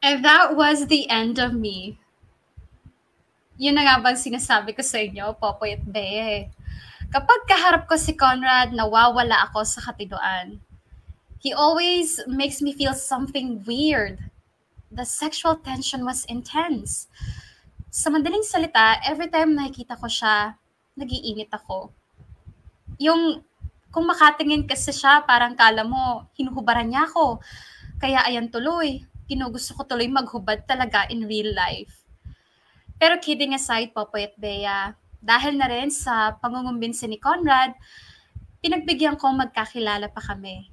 And that was the end of me. Yun na nga bang sinasabi ko sa inyo, Popoy at Bea. Kapag kaharap ko si Conrad, nawawala ako sa katinuan. He always makes me feel something weird. The sexual tension was intense. Sa madaling salita, every time nakikita ko siya, nag-iinit ako. Kung makatingin kasi siya, parang kala mo, hinuhubaran niya ako. Kaya ayan tuloy, ginugusto ko tuloy maghubad talaga in real life. Pero kidding aside, Popoy at Bea, dahil na rin sa pangungumbinsi ni Conrad, pinagbigyan ko magkakilala pa kami.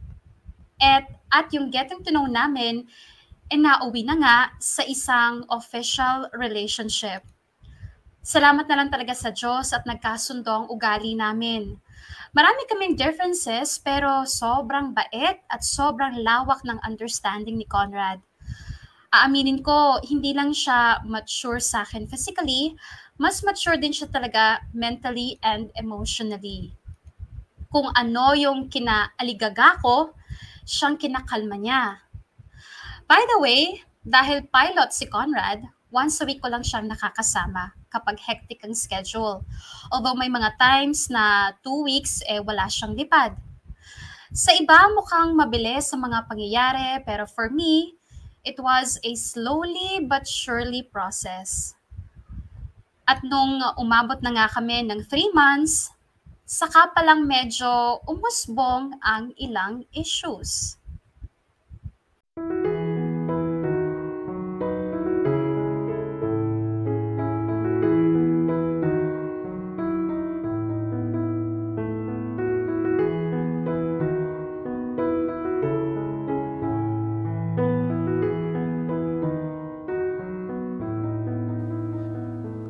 At yung getting to know namin, nauwi na nga sa isang official relationship. Salamat na lang talaga sa Diyos at nagkasundo ang ugali namin. Marami kaming differences pero sobrang bait at sobrang lawak ng understanding ni Conrad. Aaminin ko, hindi lang siya mature sa akin physically, mas mature din siya talaga mentally and emotionally. Kung ano yung kinaaligagá ko, siyang kinakalma niya. By the way, dahil pilot si Conrad, once a week ko lang siyang nakakasama kapag hectic ang schedule. Although may mga times na 2 weeks, wala siyang lipad. Sa iba mukhang mabilis sa mga pangyayari, pero for me, it was a slowly but surely process. At nung umabot na nga kami ng 3 months, saka palang medyo umusbong ang ilang issues.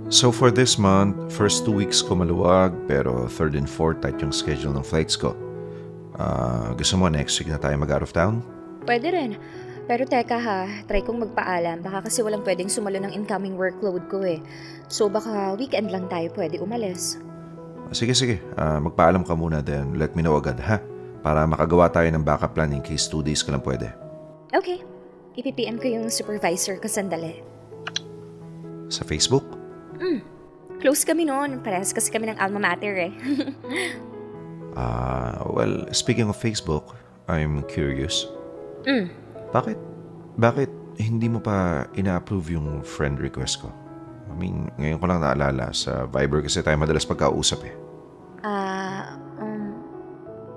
So for this month, first 2 weeks ko maluwag, pero 3rd and 4th tight yung schedule ng flights ko. Gusto mo next week na tayo mag-out of town? Pwede rin. Pero teka ha, try kong magpaalam. Baka kasi walang pwedeng sumalo ng incoming workload ko eh. So baka weekend lang tayo pwede umalis. Sige. Magpaalam ka muna then let me know agad ha? Para makagawa tayo ng backup plan in case 2 days ka lang pwede. Okay. Ipipm ko yung supervisor ko sandali. Sa Facebook? Close kami noon. Parehas kasi kami ng alma mater eh. Well, speaking of Facebook, I'm curious. Bakit hindi mo pa ina-approve yung friend request ko? I mean, ngayon ko lang naalala. Sa Viber kasi tayo madalas pagkausap eh.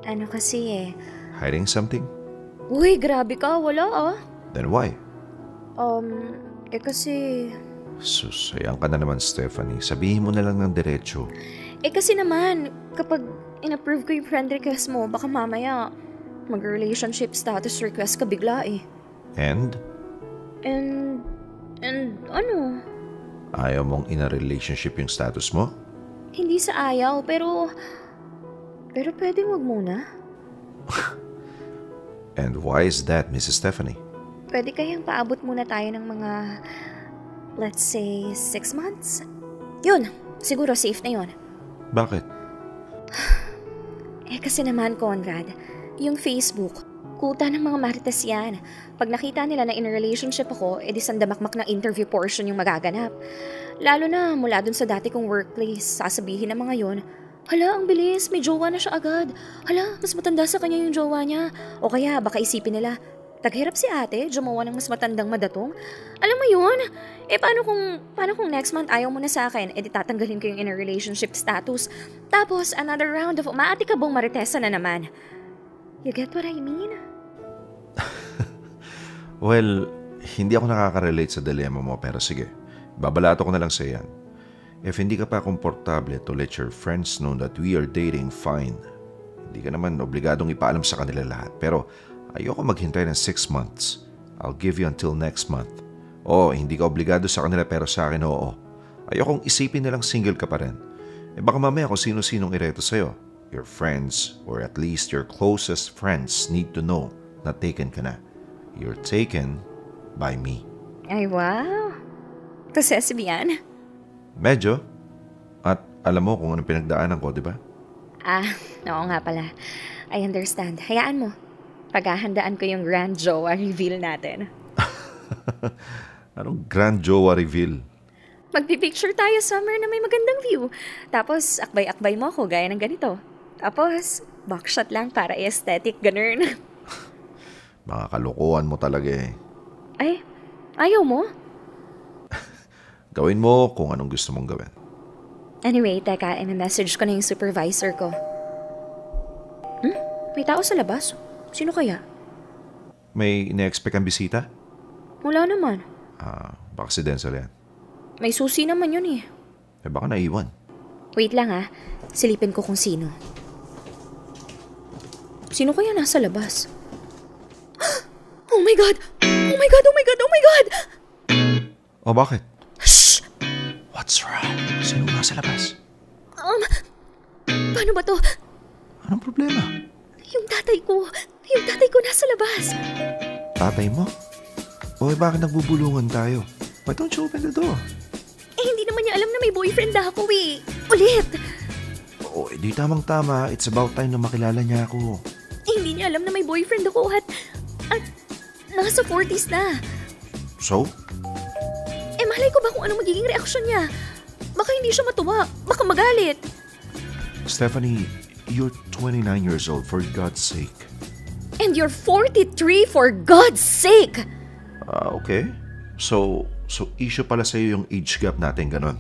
Ano kasi eh. Hiding something? Uy, grabe ka. Wala ah. Then why? Kasi... Sus, sayang ka na naman, Stephanie. Sabihin mo na lang ng diretso. Kasi naman, kapag in-approve ko yung friend request mo, baka mamaya mag-relationship status request ka bigla eh. And ano? Ayaw mong in-a-relationship yung status mo? Hindi sa ayaw, pero pwedeng wag muna. And why is that, Mrs. Stephanie? Pwede kayang paabot muna tayo ng mga... let's say, 6 months? Yun, siguro safe na yun. Bakit? Kasi naman, Conrad, yung Facebook, kuta ng mga marites yan. Pag nakita nila na in a relationship ako, edi sandamakmak ng interview portion yung magaganap. Lalo na mula dun sa dati kong workplace, sasabihin ng mga yun, hala, ang bilis, may jowa na siya agad. Hala, mas matanda sa kanya yung jowa niya. O kaya, baka isipin nila, taghirap si ate, jumawa ng mas matandang madatong. Alam mo yun? Paano kung next month ayaw mo na sa akin, edi tatanggalin ko yung in a relationship status. Tapos, another round of umaatikabong maritesa na naman. You get what I mean? Well, hindi ako nakaka-relate sa dilemma mo, pero sige. Babalato ko na lang sa yan. If hindi ka pa komportable to let your friends know that we are dating, fine. Hindi ka naman obligadong ipaalam sa kanila lahat. Pero, ayoko maghintay ng 6 months. I'll give you until next month. Hindi ka obligado sa kanila pero sa akin, oo. Ayokong isipin nilang single ka pa rin. Baka mamaya kung sino-sinong ireto sa'yo. Your friends, or at least your closest friends, need to know na taken ka na. You're taken by me. Ay, wow. Possessive yan. Medyo. At alam mo kung anong pinagdaanan ko, di ba? Oo nga pala. I understand. Hayaan mo. Paghahandaan ko yung grand jowa reveal natin. Anong grand jowa reveal? Magpipicture tayo summer na may magandang view. Tapos, akbay-akbay mo ako gaya ng ganito. Tapos, backshot lang para aesthetic, ganun. Mga kalokohan mo talaga eh. Ay, ayaw mo? Gawin mo kung anong gusto mong gawin. Anyway, teka, i-message ko na yung supervisor ko. May tao sa labas? Sino kaya? May ina-expect ang bisita? Wala naman. Baka si Denzel yan. May susi naman yun eh. Baka naiwan. Wait lang silipin ko kung sino. Sino kaya nasa labas? Oh my God! Oh my God! Oh my God! Oh my God! Bakit? Shh! What's wrong? Sino nasa labas? Paano ba to? Anong problema? Yung tatay ko nasa labas. Tatay mo? Bakit nagbubulungan tayo? Why don't you open the door? Hindi naman niya alam na may boyfriend ako eh. Ulit! Di tamang-tama. It's about time na makilala niya ako. Hindi niya alam na may boyfriend ako at nasa 40s na. So? Malay ko ba kung ano magiging reaksyon niya? Baka hindi siya matuwa. Baka magalit. Stephanie, you're 29 years old, for God's sake. And you're 43 for God's sake! Okay. So issue pala sa'yo yung age gap natin, ganon.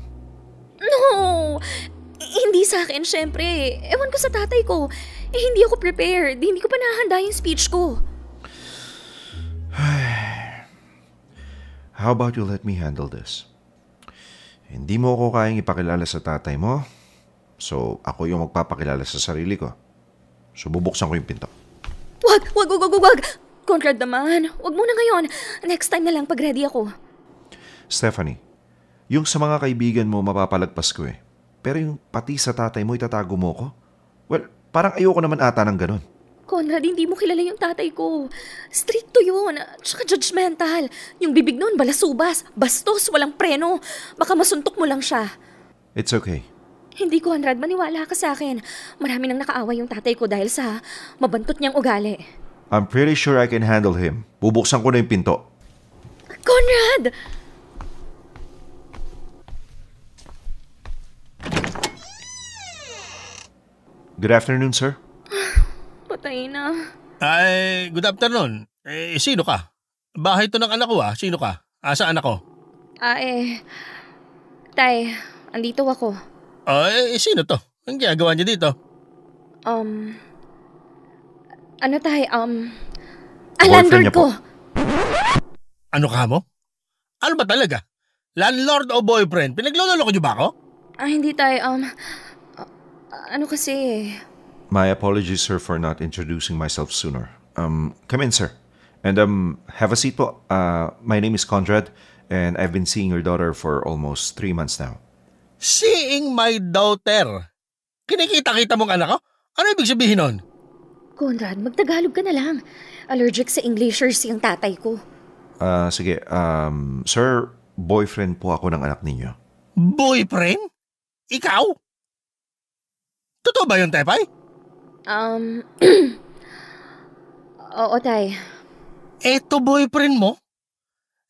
No! Hindi sa akin, syempre. Ewan ko sa tatay ko. Hindi ako prepared. Hindi ko pa nahanda yung speech ko. How about you let me handle this? Hindi mo ako kayang ipakilala sa tatay mo, so ako yung magpapakilala sa sarili ko. So bubuksan ko yung pinto. Wag! Conrad naman, wag muna ngayon. Next time na lang pag ready ako. Stephanie, yung sa mga kaibigan mo mapapalagpas ko eh. Pero yung pati sa tatay mo itatago mo ko? Well, parang ayoko naman ata ng ganun. Conrad, hindi mo kilala yung tatay ko. Stricto yun, tsaka judgmental. Yung bibig nun, balasubas, bastos, walang preno. Baka masuntok mo lang siya. It's okay. Hindi, Conrad, maniwala ka sa akin. Marami nang nakaaway yung tatay ko dahil sa mabantot niyang ugali. I'm pretty sure I can handle him. Bubuksan ko na yung pinto. Conrad! Good afternoon, sir. Patay na. Ay, good afternoon. Sino ka? Bahay to ng anak ko Sino ka? Saan ako? Tay, andito ako. Sino to? Ang ginagawa niya dito? Tay, landlord ko. Ano ka mo? Ano ba talaga? Landlord o boyfriend? Pinagloloko niyo ba ako? Hindi, tay, ano kasi. My apologies, sir, for not introducing myself sooner. Come in, sir. And have a seat po. My name is Conrad, and I've been seeing your daughter for almost 3 months now. Seeing my daughter? Kinikita-kita mong anak ko? Ano ibig sabihin nun? Conrad, magtagalog ka na lang. Allergic sa Englishers yung tatay ko. Sige. Sir, boyfriend po ako ng anak ninyo. Boyfriend? Ikaw? Totoo ba yun, Tepay? Oo, tay. Eto boyfriend mo?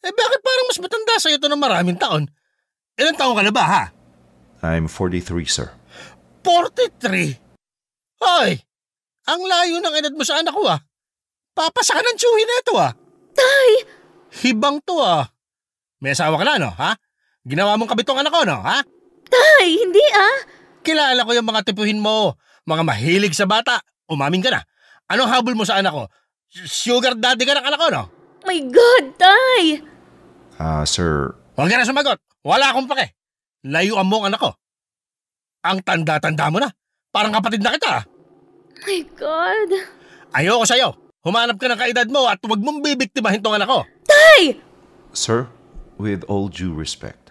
Bakit parang mas matanda sa'yo ito ng maraming taon? Ilang taon ka na ba, ha? I'm 43, sir. 43? Hoy! Ang layo ng edad mo sa anak ko, Papasa ka ng tsuhin na ito, Tay! Hibang to, May asawa ka na, no, ha? Ginawa mong kabitong anak ko, no, ha? Tay! Hindi, Kilala ko yung mga tipuhin mo. Mga mahilig sa bata. Umamin ka na. Anong habol mo sa anak ko? Sugar daddy ka ng anak ko, no? My God, tay! Sir... Huwag ka na sumagot. Wala akong pake. Layuan mo ang anak ko. Ang tanda-tanda mo na. Parang kapatid na kita. My God. Ayoko sa'yo. Humanap ka ng kaedad mo at huwag mong bibiktimahin tong anak ko. Tay! Sir, with all due respect,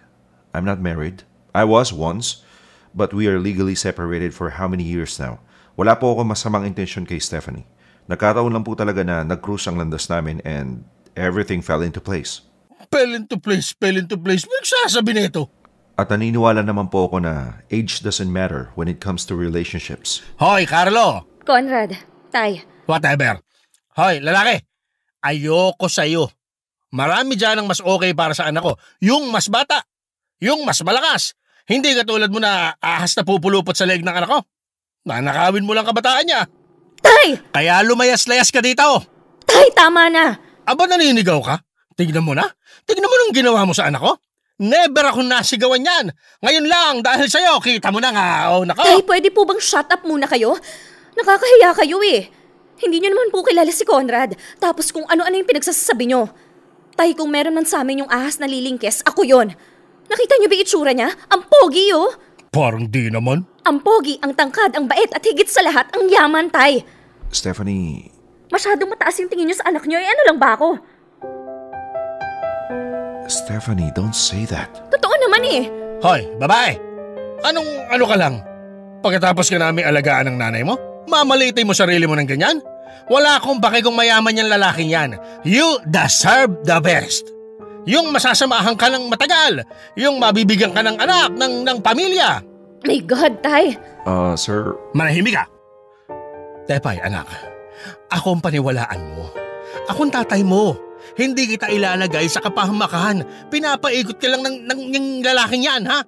I'm not married. I was once, but we are legally separated for how many years now? Wala po ako masamang intention kay Stephanie. Nagkataon lang po talaga na nag-cruise ang landas namin and everything fell into place. Fell into place? Nagsasabi nito. At naniniwala naman po ako na age doesn't matter when it comes to relationships. Hoy, Carlo! Conrad, tay. Whatever. Hoy, lalaki. Ayoko sa'yo. Marami dyan ang mas okay para sa anak ko. Yung mas bata. Yung mas malakas. Hindi katulad mo na ahas na pupulupot sa leeg ng anak ko. Nanakawin mo lang kabataan niya. Tay! Kaya lumayas-layas ka dito. Tay, tama na. Aba, naninigaw ka? Tignan mo na. Tignan mo nung ginawa mo sa anak ko. Never ako nasigawan yan. Ngayon lang, dahil sa'yo, kita mo na nga, nako. Tay, pwede po bang shut up muna kayo? Nakakahiya kayo Hindi nyo naman po kilala si Conrad. Tapos kung ano-ano yung pinagsasabi nyo. Tay, kung meron man sa amin yung ahas na lilingkes, ako yon. Nakita niyo ba itsura niya? Ang pogi, Parang di naman. Ang pogi, ang tangkad, ang bait, at higit sa lahat, ang yaman, tay. Stephanie... Masyadong mataas yung tingin niyo sa anak niyo, ano lang ba ako? Stephanie, don't say that. Totoo naman Hoy, babae! Ano ka lang? Pagkatapos ka namin alagaan ng nanay mo, mamalitin mo sarili mo ng ganyan? Wala akong baki kung mayaman yung lalaking yan. You deserve the best. Yung masasamahan ka ng matagal. Yung mabibigyan ka ng anak, ng pamilya. My God, tay. Sir... Manahimik ka. Tepay, anak. Ako ang paniwalaan mo. Akong tatay mo. Hindi kita ilalagay sa kapahamakan. Pinapaikot ka lang ng lalaking yan, ha?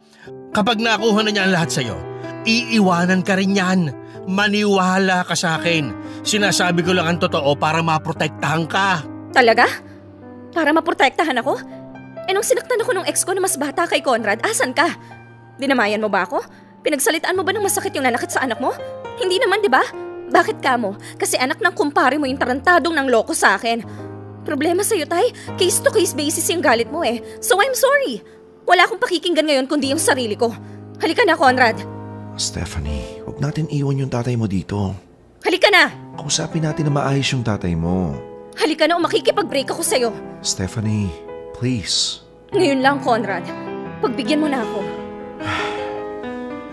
Kapag nakuha na niya ang lahat sa'yo, iiwanan ka rin yan. Maniwala ka sa akin. Sinasabi ko lang ang totoo para maprotektahan ka. Talaga? Para maprotektahan ako? Nung sinaktan ako ng ex ko na mas bata kay Conrad, asan ka? Dinamayan mo ba ako? Pinagsalitaan mo ba ng masakit yung nanakit sa anak mo? Hindi naman, di ba? Bakit ka mo? Kasi anak ng kumpare mo yung tarantadong ng loko sa akin. Problema sa'yo, Tay. Case-to-case basis yung galit mo eh. So I'm sorry. Wala akong pakikinggan ngayon kundi yung sarili ko. Halika na, Conrad. Stephanie, huwag natin iwan yung tatay mo dito. Halika na! Kausapin natin na maayos yung tatay mo. Halika na o makikipag-break ako sa'yo. Stephanie, please. Ngayon lang, Conrad. Pagbigyan mo na ako.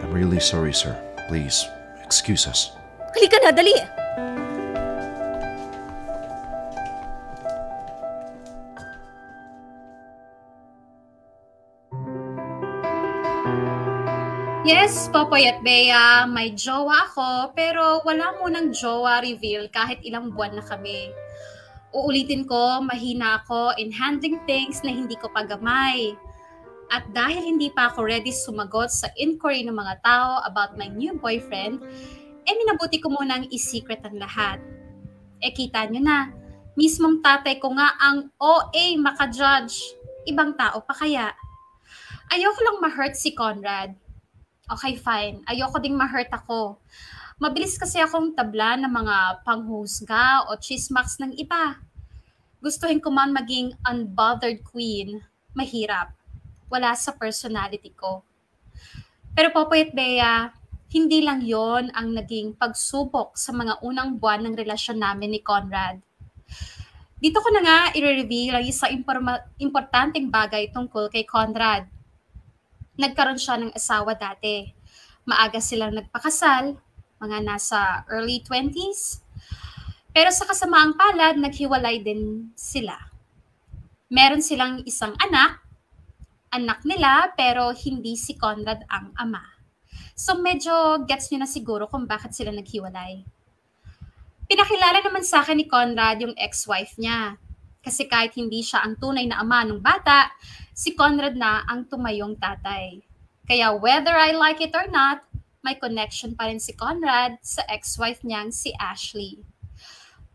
I'm really sorry, sir. Please, excuse us. Halika na, dali! Yes, Popoy at Bea, may jowa ako pero wala munang jowa reveal kahit ilang buwan na kami. Uulitin ko, mahina ako in handling things na hindi ko pagamay. At dahil hindi pa ako ready sumagot sa inquiry ng mga tao about my new boyfriend, minabuti ko munang i-secret ang lahat. Kita nyo na, mismong tatay ko nga ang OA maka-judge. Ibang tao pa kaya? Ayoko lang ma-hurt si Conrad. Okay, fine. Ayoko ding ma-hurt ako. Mabilis kasi akong tabla ng mga panghusga o chismaks ng iba. Gustuhin ko man maging unbothered queen. Mahirap. Wala sa personality ko. Pero Popoy at Bea, hindi lang yon ang naging pagsubok sa mga unang buwan ng relasyon namin ni Conrad. Dito ko na nga i-reveal ang isang importanteng bagay tungkol kay Conrad. Nagkaroon siya ng asawa dati. Maaga silang nagpakasal, mga nasa early 20s. Pero sa kasamaang palad, naghiwalay din sila. Meron silang isang anak nila pero hindi si Conrad ang ama. So medyo gets nyo na siguro kung bakit sila naghiwalay. Pinakilala naman sa akin ni Conrad yung ex-wife niya. Kasi kahit hindi siya ang tunay na ama ng bata, si Conrad na ang tumayong tatay. Kaya whether I like it or not, may connection pa rin si Conrad sa ex-wife niyang si Ashley.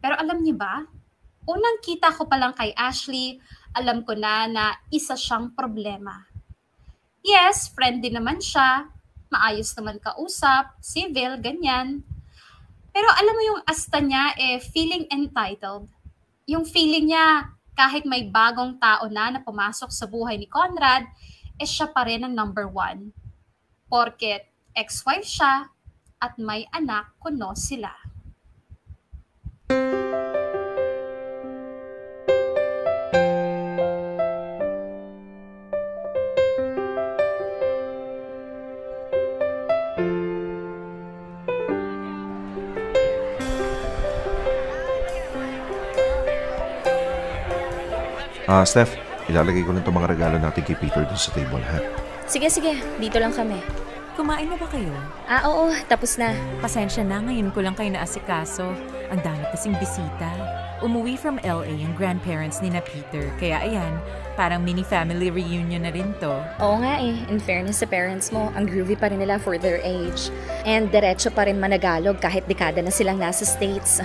Pero alam niyo ba, unang kita ko pa lang kay Ashley, alam ko na isa siyang problema. Yes, friend din naman siya, maayos naman kausap, civil, ganyan. Pero alam mo yung asta niya feeling entitled. Yung feeling niya, kahit may bagong tao na pumasok sa buhay ni Conrad, siya pa rin ang number one. Porket ex-wife siya at may anak kuno sila. Steph, ilalagay ko lang itong mga regalo natin kay Peter dun sa table, ha? Sige, dito lang kami. Kumain na ba kayo? Oo, tapos na. Pasensya na, ngayon ko lang kayo naasikaso. Ang dami kasing bisita. Umuwi from LA yung grandparents ni na Peter. Kaya ayan, parang mini family reunion na rin to. Oo nga in fairness sa parents mo, ang groovy pa rin nila for their age. And diretso pa rin managalog kahit dekada na silang nasa States.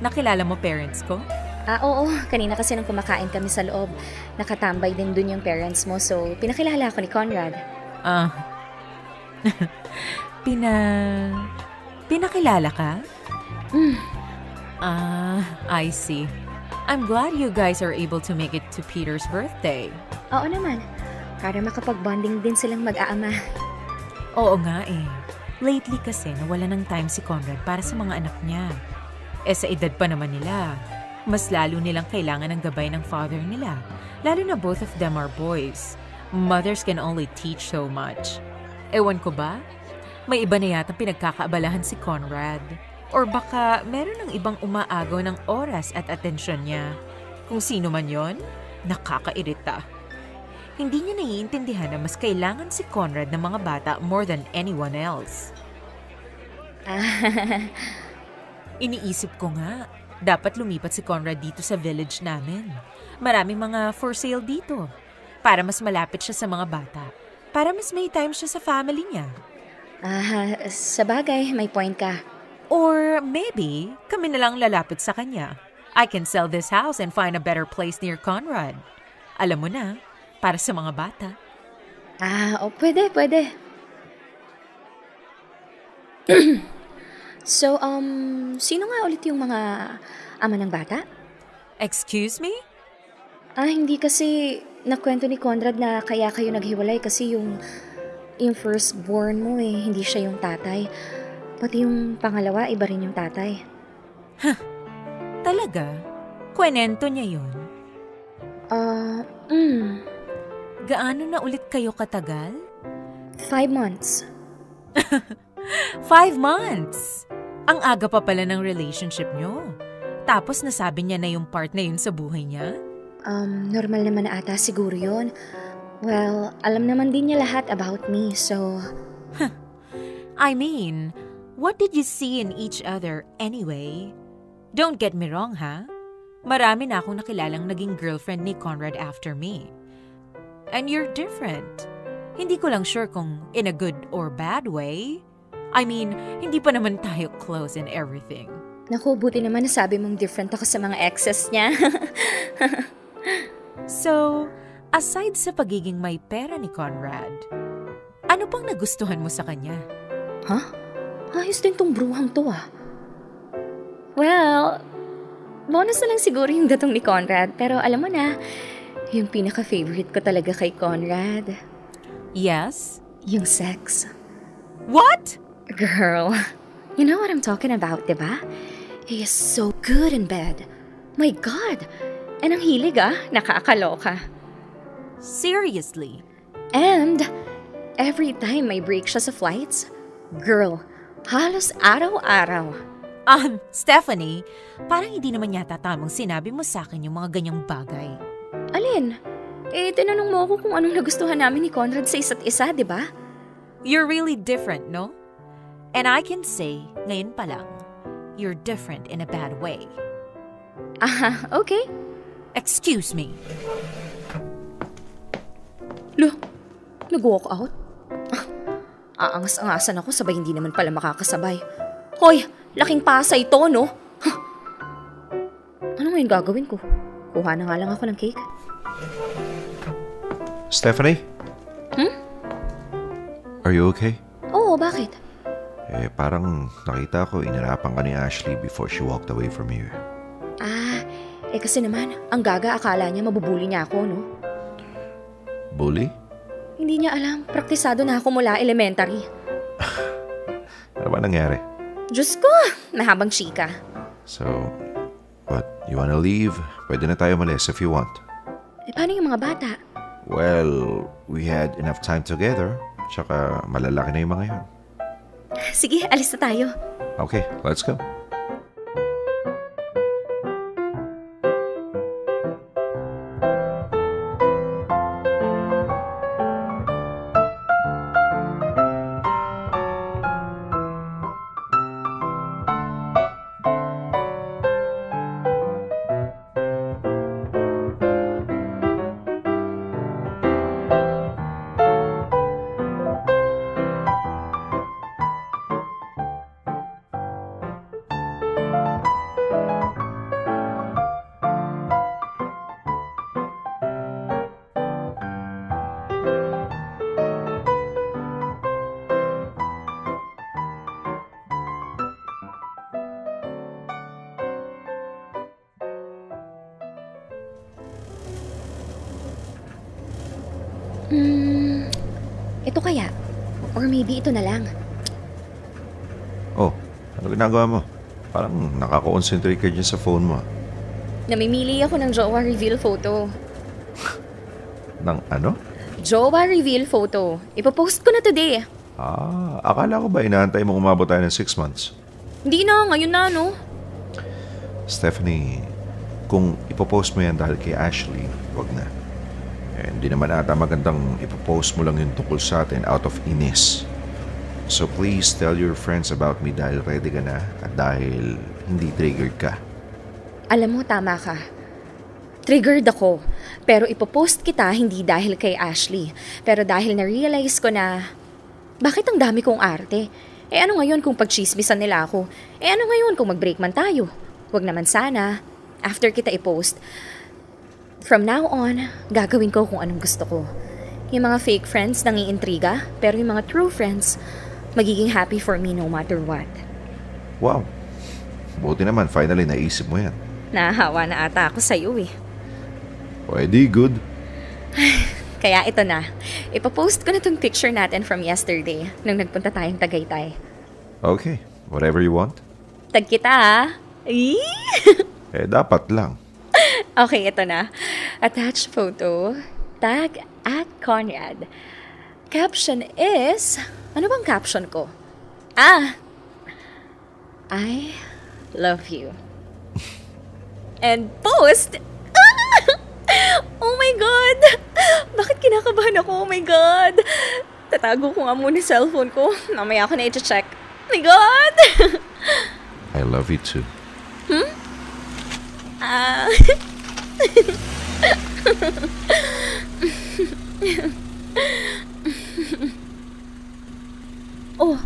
Nakilala mo parents ko? Oo. Kanina kasi nung kumakain kami sa loob, nakatambay din dun yung parents mo. So, pinakilala ako ni Conrad. Pinakilala ka? I see. I'm glad you guys are able to make it to Peter's birthday. Oo naman. Para makapag-bonding din silang mag-aama. Oo nga eh. Lately kasi nawala ng time si Conrad para sa mga anak niya. Sa edad pa naman nila, mas lalo nilang kailangan ng gabay ng father nila. Lalo na both of them are boys. Mothers can only teach so much. Ewan ko ba? May iba na yata pinagkakaabalahan si Conrad. Or baka meron ng ibang umaagaw ng oras at atensyon niya. Kung sino man yon, nakakairita. Hindi niya naiintindihan na mas kailangan si Conrad ng mga bata more than anyone else. Iniisip ko nga, dapat lumipat si Conrad dito sa village namin. Maraming mga for sale dito. Para mas malapit siya sa mga bata. Para mas may time siya sa family niya. Sa bagay, may point ka. Or maybe, kami na lang lalapit sa kanya. I can sell this house and find a better place near Conrad. Alam mo na, para sa mga bata. Pwede. So, sino nga ulit yung mga ama ng bata? Excuse me? Hindi kasi nakwento ni Conrad na kaya kayo naghiwalay kasi yung firstborn mo hindi siya yung tatay. Pati yung pangalawa, iba rin yung tatay. Talaga? Kwenento niya yun? Gaano na ulit kayo katagal? 5 months. 5 months? Ang aga pa pala ng relationship nyo. Tapos nasabi niya na yung part na yun sa buhay niya? Normal naman na ata siguro yun. Well, alam naman din niya lahat about me, so... I mean, what did you see in each other anyway? Don't get me wrong, ha? Marami na akong nakilalang naging girlfriend ni Conrad after me. And you're different. Hindi ko lang sure kung in a good or bad way. I mean, hindi pa naman tayo close and everything. Naku, buti naman nasabi mong different ako sa mga exes niya. So, aside sa pagiging may pera ni Conrad, ano pang nagustuhan mo sa kanya? Ayos din tong bruhang to Well, bonus na lang siguro yung datong ni Conrad. Pero alam mo na, yung pinaka-favorite ko talaga kay Conrad. Yes? Yung sex. What? Girl, you know what I'm talking about, diba? He is so good in bed. My God! And ang hilig nakakaloka. Seriously? And every time may break siya sa flights, girl, halos araw-araw. Stephanie, parang hindi naman yata tamang sinabi mo sa akin yung mga ganyang bagay. Alin? Tinanong mo ako kung anong nagustuhan namin ni Conrad sa isa't isa, di ba? You're really different, no? And I can say, ngayon pa lang, you're different in a bad way. Okay. Excuse me. Nag-walk out? Aangas-angasan ako sabay hindi naman pala makakasabay. Hoy, laking pasay to, no? Ano ngayon gagawin ko? Kuha na nga lang ako ng cake. Stephanie? Are you okay? Oo, bakit? Parang nakita ko inarapan ka ni Ashley before she walked away from you. Kasi naman, ang gaga akala niya mabubuli niya ako, no? Bully? Hindi niya alam, praktisado na ako mula elementary. Ano ba nangyari? Diyos ko, mahabang chika. So, what? You wanna leave? Pwede na tayo malis if you want. Paano yung mga bata? Well, we had enough time together. Tsaka malalaki na yung mga yun. Sige, alis na tayo. Okay, let's go. Ito kaya? Or maybe ito na lang. Oh, ano ginagawa mo? Parang nakaka-concentrate ka dyan sa phone mo. Namimili ako ng jowa reveal photo. Ng ano? Jowa reveal photo. Ipopost ko na today. Akala ko ba inaantay mo umabot tayo ng 6 months? Hindi na, ngayon na, no? Stephanie, kung ipopost mo yan dahil kay Ashley, wag na. Hindi naman ata magandang ipopost mo lang yung tungkol sa atin out of inis. So please tell your friends about me dahil ready ka na at dahil hindi triggered ka. Alam mo, tama ka. Triggered ako. Pero ipopost kita hindi dahil kay Ashley. Pero dahil na-realize ko na Bakit ang dami kong arte? Ano ngayon kung pagchismisan nila ako? Ano ngayon kung mag-break man tayo? Huwag naman sana. After kita i-post. From now on, gagawin ko kung anong gusto ko. Yung mga fake friends nangiintriga, pero yung mga true friends, magiging happy for me no matter what. Wow. Buti naman, finally naisip mo yan. Nahahawa na ata ako sa'yo eh. Pwede, good. Kaya ito na. Ipapost ko na tong picture natin from yesterday nung nagpunta tayong Tagaytay. Okay, whatever you want. Tag kita ah. Dapat lang. Okay, ito na. Attached photo. Tag @Conrad. Caption is... Ano bang caption ko? I love you. And post... Oh my God! Bakit kinakabahan ako? Oh my God! Tatago ko nga muna cellphone ko. Mamaya ako na i-check. Oh my God! I love you too. Oh,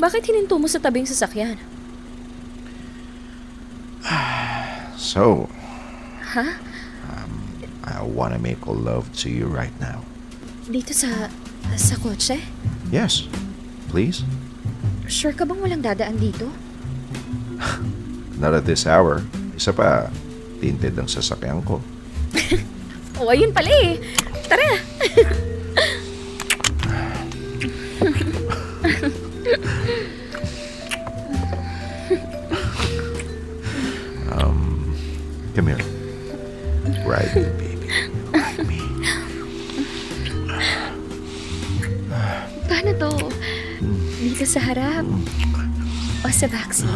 bakit hininto mo sa tabing sasakyan? So... Huh? I wanna make love to you right now. Dito sa kotse? Yes, please. Sure ka bang walang dadaan dito? Not at this hour. Isa pa, tinted ang sasakyan ko. Oh, ayun pala eh. Tara! Come here. Ride me, baby. Ride me. Paano to? Dito sa harap? O sa backseat?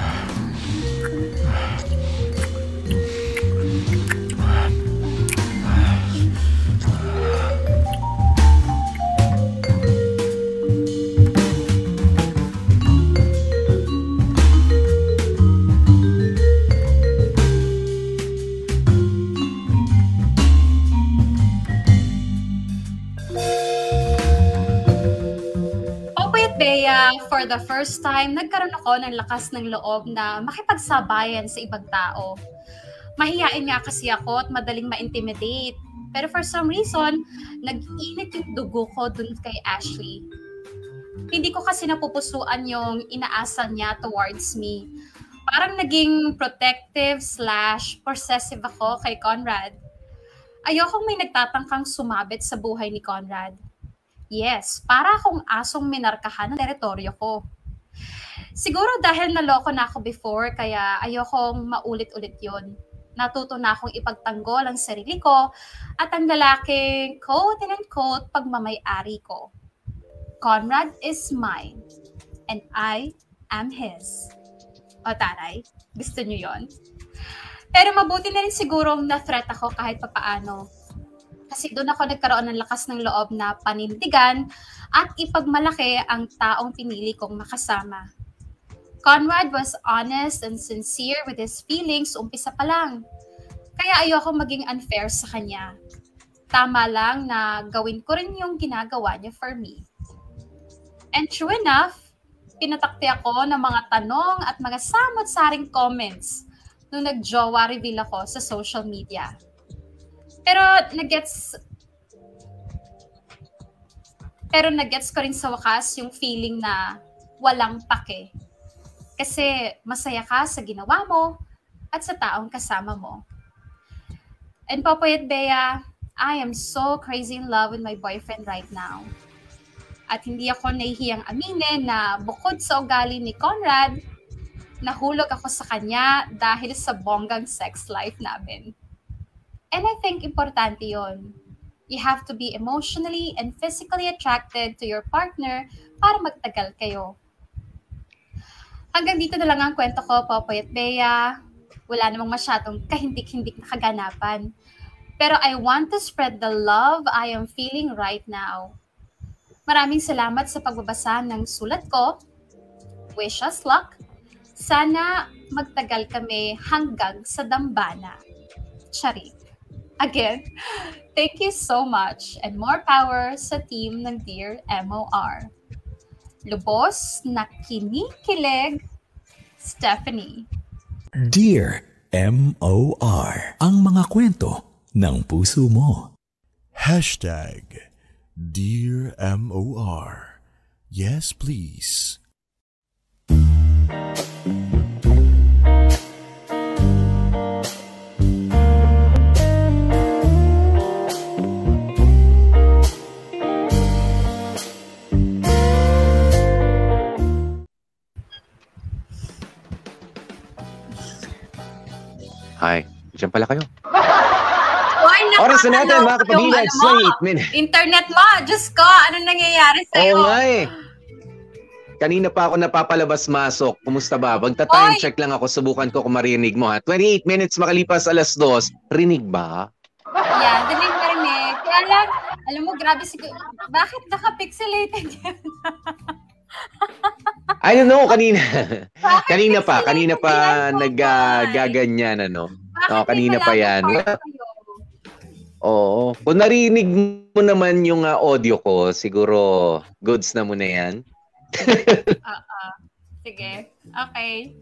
For the first time, nagkaroon ako ng lakas ng loob na makipagsabayan sa ibang tao. Mahiyain nga kasi ako at madaling ma-intimidate. Pero for some reason, nag-init yung dugo ko dun kay Ashley. Hindi ko kasi napupusuan yung inaasal niya towards me. Parang naging protective/possessive ako kay Conrad. Ayokong may nagtatangkang sumabit sa buhay ni Conrad. Yes, para akong asong minarkahan ng teritoryo ko. Siguro dahil naloko na ako before, kaya ayokong maulit-ulit yun. Natuto na akong ipagtanggol ang sarili ko at ang lalaking quote-and-quote pagmamay-ari ko. Conrad is mine and I am his. O taray, gusto nyo yon? Pero mabuti na rin sigurong na-threat ako kahit papaano. Kasi doon ako nagkaroon ng lakas ng loob na panindigan at ipagmalaki ang taong pinili kong makasama. Conrad was honest and sincere with his feelings umpisa pa lang. Kaya ayoko maging unfair sa kanya. Tama lang na gawin ko rin yung ginagawa niya for me. And true enough, pinatakti ako ng mga tanong at mga samot-saring comments nung nag-jowa reveal ako sa social media. Pero nagets ko rin sa wakas yung feeling na walang pake. Kasi masaya ka sa ginawa mo at sa taong kasama mo. And Popoy at Bea, I am so crazy in love with my boyfriend right now. At hindi ako nahihiyang aminin na bukod sa ugali ni Conrad, nahulog ako sa kanya dahil sa bonggang sex life namin. And I think importante yon. You have to be emotionally and physically attracted to your partner para magtagal kayo. Hanggang dito na lang ang kwento ko, Popoy at Bea. Wala namang masyadong kahindik-hindik na kaganapan. Pero I want to spread the love I am feeling right now. Maraming salamat sa pagbabasa ng sulat ko. Wish us luck. Sana magtagal kami hanggang sa dambana. Charik. Again, thank you so much and more power sa team ng Dear MOR. Lubos na kinikilig, Stephanie. Dear M.O.R. Ang mga kwento ng puso mo. Hashtag Dear M.O.R. Yes, please. Hi, diyan pala kayo. Oy, Oras na natin, mga kapamilya. It's 28 minutes. Internet mo, Diyos ko, ano nangyayari sa'yo? Oo nga eh. Kanina pa ako napapalabas-masok. Kumusta ba? Magta-time check lang ako. Subukan ko kung marinig mo ha. 28 minutes makalipas 2:00. Rinig ba? Yeah, dinig na rinig. Kaya lang, alam mo, grabe bakit naka-pixelated yan? I don't know, kanina. kanina pa naggaganyan, ano. Kanina pa yan. Oo. Kung narinig mo naman yung audio ko, siguro goods na muna yan. Sige. Okay.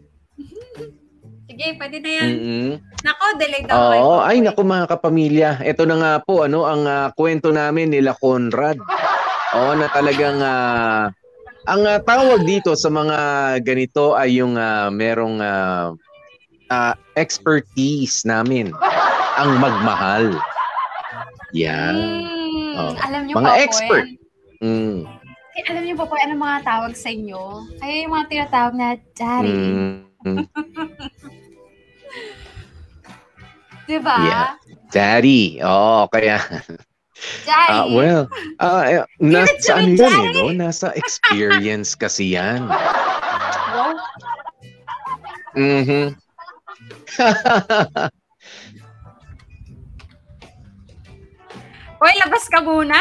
Sige, pwede na yan. Nako, delayed ako. Oo. Ay, naku mga kapamilya. Ito na nga po, ang kwento namin nila Conrad. Oo, na talagang ang tawag dito sa mga ganito ay yung merong expertise namin. Ang magmahal. Yan. Alam niyo mga po, expert. Alam niyo po, ano mga tawag sa inyo? Kaya yung mga tinatawag na daddy. Diba? Yeah. Daddy. Oo, kaya... Daddy. Nasa ano yan no? Nasa experience kasi yan. Wow. Hoy, labas ka muna.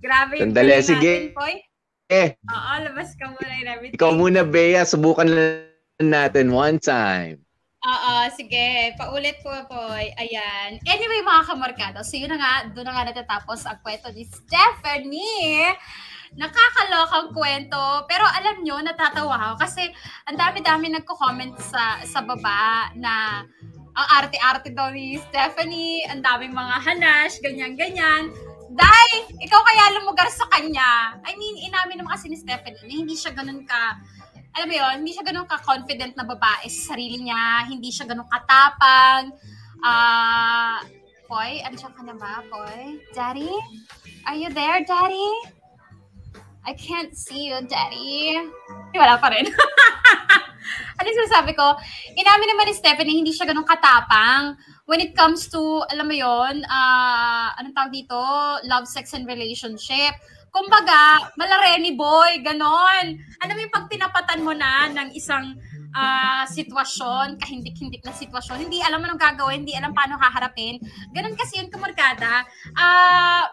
Grabe. Sandali, sige. Oo, labas ka muna and everything. Ikaw muna, Bea. Subukan natin one time. Oo, sige. Paulit po. Ayan. Anyway, mga kamarkado. So, yun na nga. Doon na nga natatapos ang kwento ni Stephanie. Nakakalokang kwento. Pero alam nyo, natatawa ako. Kasi ang dami-dami nagko-comment sa baba na ang arte-arte daw ni Stephanie. Ang daming mga hanash, ganyan-ganyan. Dahil, ikaw kaya lumugar sa kanya. I mean, inamin naman kasi ni Stephanie na hindi siya ganun ka... Alam mo yun, hindi siya ganun ka-confident na babae sa sarili niya. Hindi siya ganun katapang. Poy, andiyan ka na ba, Poy? Daddy? Are you there, Daddy? I can't see you, Daddy. Wala pa rin. Ano yung sinasabi ko? Inamin naman ni Stephanie, hindi siya ganun katapang. When it comes to, alam mo yun, anong tawag dito? Love, sex, and relationship. Kumbaga, malareni boy, ganon. Alam mo yung pag tinapatan mo na ng isang sitwasyon, kahindik-hindik na sitwasyon, hindi alam anong gagawin, hindi alam paano haharapin. Ganon kasi yun, kamarkada.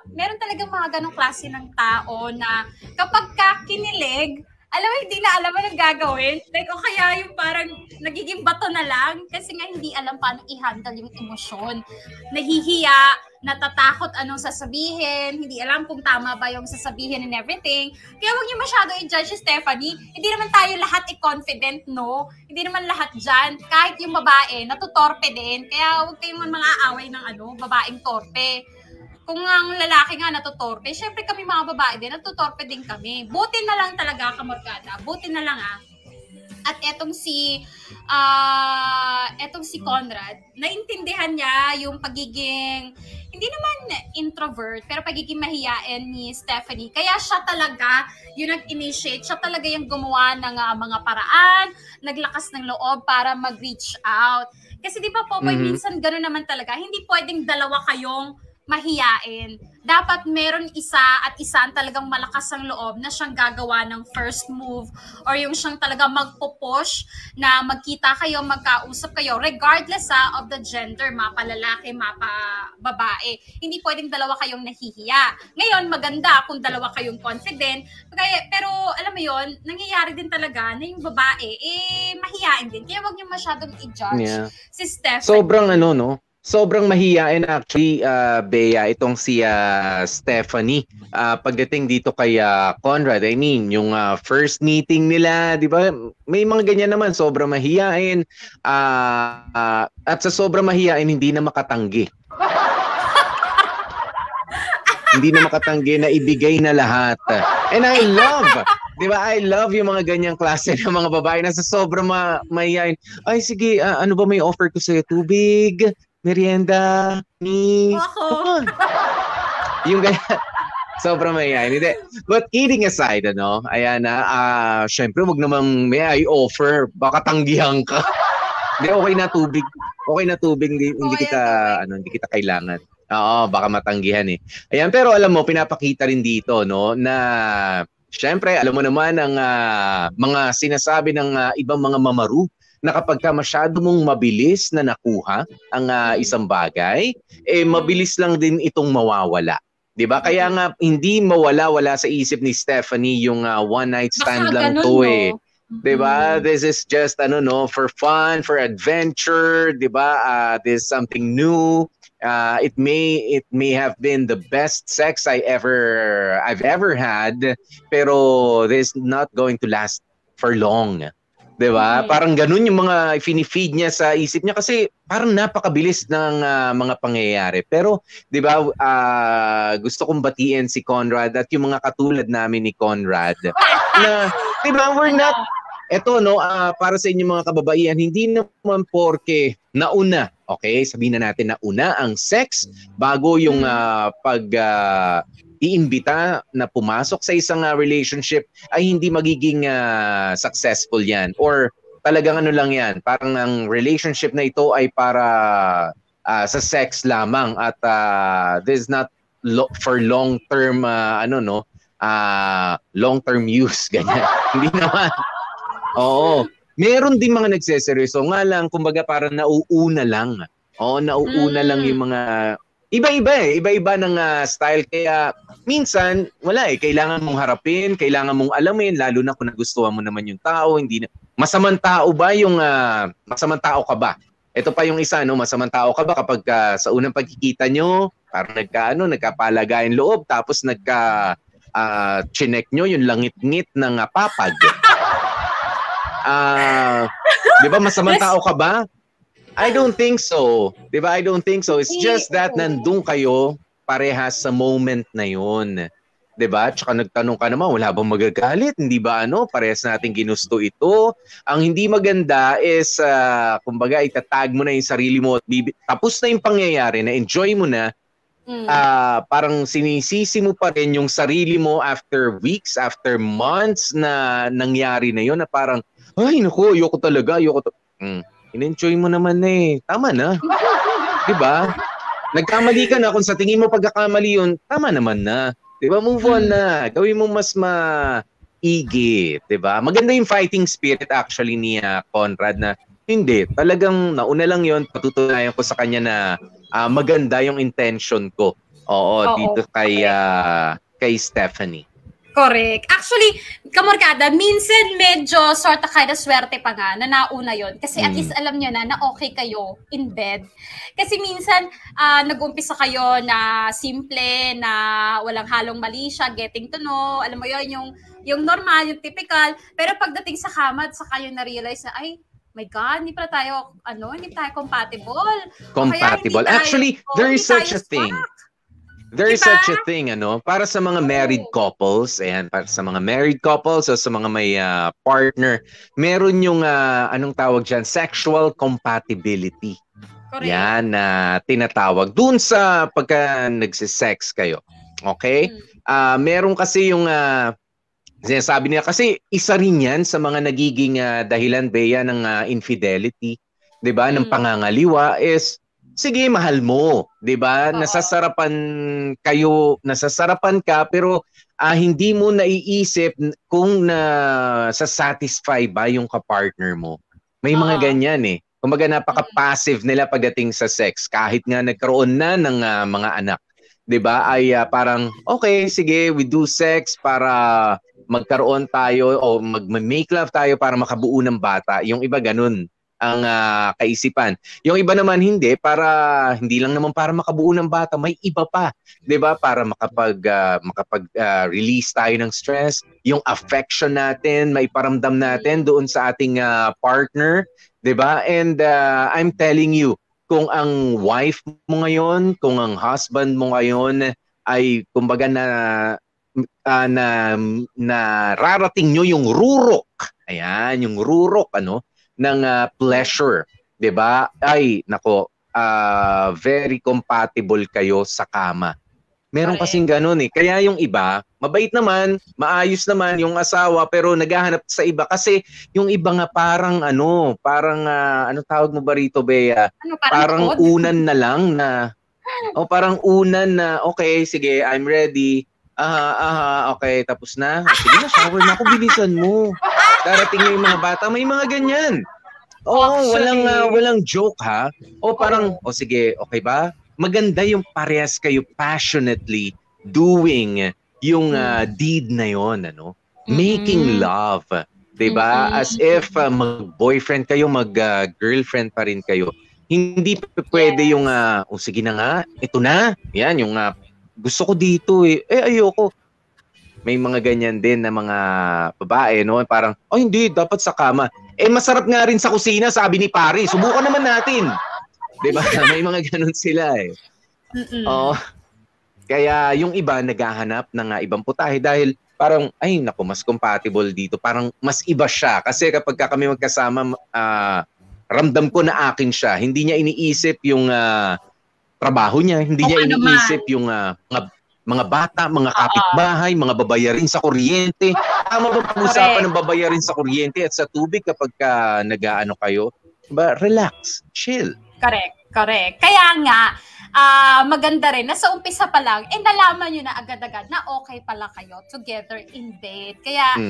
Meron talagang mga ganong klase ng tao na kapag ka kinilig, alam mo, hindi na alam anong gagawin. Like, o kaya yung parang nagiging bato na lang kasi nga hindi alam paano i-handle yung emosyon. Nahihiya, natatakot anong sasabihin, hindi alam kung tama ba yung sasabihin and everything. Kaya huwag niyo masyado i-judge si Stephanie. Hindi naman tayo lahat i-confident, no? Hindi naman lahat dyan. Kahit yung babae, natutorpe din. Kaya huwag kayong mga aaway ng babaeng torpe. Kung ang lalaki nga natutorpe, syempre kami mga babae din, natutorpe din kami. Buti na lang talaga, kamarkada. Buti na lang At etong si Conrad, naintindihan niya yung pagiging, hindi naman introvert, pero pagiging mahiyain ni Stephanie. Kaya siya talaga yung nag-initiate, siya talaga yung gumawa ng mga paraan, naglakas ng loob para mag-reach out. Kasi di ba, Popoy, minsan gano'n naman talaga, hindi pwedeng dalawa kayong mahiyain. Dapat meron isa at isa ang talagang malakas ang loob na siyang gagawa ng first move or yung siyang talagang magpo-push na magkita kayo, magkausap kayo regardless of the gender, mapalalaki, mapababae. Hindi pwedeng dalawa kayong nahihiya. Ngayon, maganda kung dalawa kayong confident. Pero alam mo yon, nangyayari din talaga na yung babae, mahiyain din. Kaya wag niyo masyadong i-judge si Steph. Sobrang sobrang mahiyain actually, Bea, itong si Stephanie. Pagdating dito kay Conrad, I mean, yung first meeting nila, di ba? May mga ganyan naman, sobrang mahiyain. At sa sobrang mahiyain, hindi na makatanggi. Hindi na makatanggi na ibigay na lahat. And I love, di ba? I love yung mga ganyang klase ng mga babae na sa sobrang mahiyain. Ay, sige, ano ba may offer ko sa'yo? Tubig? Merienda? Ako. Yung ganyan. Sobrang mahihayin. Hindi. But kidding aside, ayan syempre, wag namang may I offer. Baka tanggihan ka. Hindi, okay na tubig. Okay na tubig. Hindi kita kailangan. Oo, baka matanggihan eh. Ayan, pero alam mo, pinapakita rin dito, na syempre, alam mo naman ang mga sinasabi ng ibang mga mamaru na kapag ka masyado mong mabilis na nakuha ang isang bagay, mabilis lang din itong mawawala. 'Di ba? Kaya nga hindi mawala sa isip ni Stephanie yung one night stand lang to eh. 'Di ba? This is just for fun, for adventure, 'di ba? This is something new. It may have been the best sex I've ever had, pero this is not going to last for long. 'Di ba? Parang ganun yung mga finifeed niya sa isip niya kasi parang napakabilis ng mga pangyayari. Pero 'di ba, gusto kong batiin si Conrad at yung mga katulad namin ni Conrad na 'di ba, we're not para sa inyo mga kababaihan, hindi naman porke nauna, okay? Sabihin na natin nauna ang sex bago yung iimbita na pumasok sa isang relationship ay hindi magiging successful yan. Or talagang lang yan, parang ang relationship na ito ay para sa sex lamang at this is not for long-term, long-term use, ganyan. Hindi naman. Oo. Meron din mga nagseseryoso. Nga lang, kumbaga parang nauuna lang. Oo, nauuna lang yung mga iba-iba ng style. Kaya minsan, wala kailangan mong harapin, kailangan mong alamin, lalo na kung nagustuhan mo naman yung tao. Masamang tao ba yung, masamang tao ka ba? Ito pa yung isa, masamang tao ka ba kapag sa unang pagkikita nyo, parang nagkapalagayan loob, tapos chinek nyo yung langit-ngit ng papag. Di ba, masamang tao ka ba? I don't think so. Di ba? I don't think so. It's just that nandun kayo parehas sa moment na yun. Di ba? Tsaka nagtanong ka naman, wala bang magagalit? Hindi ba parehas natin ginusto ito? Ang hindi maganda is, kumbaga, itatag mo na yung sarili mo at tapos na yung pangyayari, na enjoy mo na, parang sinisisi mo pa rin yung sarili mo after weeks, after months na nangyari na yun, na parang, ay, naku, ayoko talaga, in-enjoy mo naman tama na. Diba? Nagkamali ka na, kung sa tingin mo pagkakamali yun, tama naman na. Diba? Move on na. Gawin mo mas maigi. Diba? Maganda yung fighting spirit actually ni Conrad na hindi. Talagang nauna lang yun. Patutunayan ko sa kanya na maganda yung intention ko. Oo. Dito kay Stephanie. Correct. Actually, kamorkada, minsan medyo sort of kind of swerte pa nga na nauna yon. Kasi at least alam nyo na okay kayo in bed. Kasi minsan, nag-umpisa kayo na simple, na walang halong mali siya, getting to know, alam mo yon, yung normal, yung typical. Pero pagdating sa kama, saka yun na-realize na, ay, my God, hindi pala tayo, hindi tayo compatible. Compatible. Actually, there is such a thing. There is such a thing, para sa mga married couples, para sa mga married couples o sa mga may partner, meron yung, anong tawag dyan, sexual compatibility. Correct. Yan na tinatawag. Doon sa pagka nagsisex kayo. Okay? Meron kasi yung, sinasabi niya, kasi isa rin yan sa mga nagiging dahilan, Bea, ng infidelity, di ba, ng pangangaliwa is, sige, mahal mo, 'di ba? Nasasarapan ka pero hindi mo naiisip kung satisfy ba yung ka-partner mo. May mga ganyan Kumbaga napaka-passive nila pagdating sa sex kahit nga nagkaroon na ng mga anak. 'Di ba? Ay parang okay, sige, we do sex para magkaroon tayo o mag-make love tayo para makabuo ng bata. Yung iba ganun. ang kaisipan. Yung iba naman hindi lang naman para makabuo ng bata, may iba pa, 'di ba? Para release tayo ng stress, yung affection natin, maiparamdam natin doon sa ating partner, 'di ba? And I'm telling you, kung ang wife mo ngayon, kung ang husband mo ngayon ay kumbaga rarating nyo yung rurok. Ayan, yung rurok ng pleasure, 'di ba? Ay, nako, very compatible kayo sa kama. Meron kasing ganun eh. Kaya yung iba, mabait naman, maayos naman yung asawa, pero naghahanap sa iba kasi yung iba nga parang ano tawag mo ba rito, Bea? Parang unan na lang na parang unan na, okay, sige, I'm ready. Okay, tapos na. Sige na, shower na ako, bilisan mo. Darating na yung mga bata, may mga ganyan. Walang joke ha. Parang, sige, okay ba? Maganda yung parehas kayo passionately doing yung deed na yon, making love, 'di ba? As if mag-boyfriend kayo, mag-girlfriend pa rin kayo. Hindi pwede yung sige na nga, ito na. Yan yung gusto ko dito ayoko. May mga ganyan din na mga babae, parang hindi, dapat sa kama. Masarap nga rin sa kusina, sabi ni pare. Subukan naman natin. 'Di ba? May mga ganun sila eh. Kaya yung iba naghahanap ng ibang putahe dahil parang mas compatible dito. Parang mas iba siya kasi kapag kami magkasama, ramdam ko na akin siya. Hindi niya iniisip yung trabaho niya, hindi niya iniisip yung mga bata, mga kapitbahay, mga babayarin sa kuryente. Tama ba pag-usapan ng babayarin sa kuryente at sa tubig kapag nag-aano kayo? Diba? Relax, chill. Correct. Kaya nga, maganda rin na sa umpisa pa lang, nalaman nyo na agad-agad na okay pala kayo together in bed. Kaya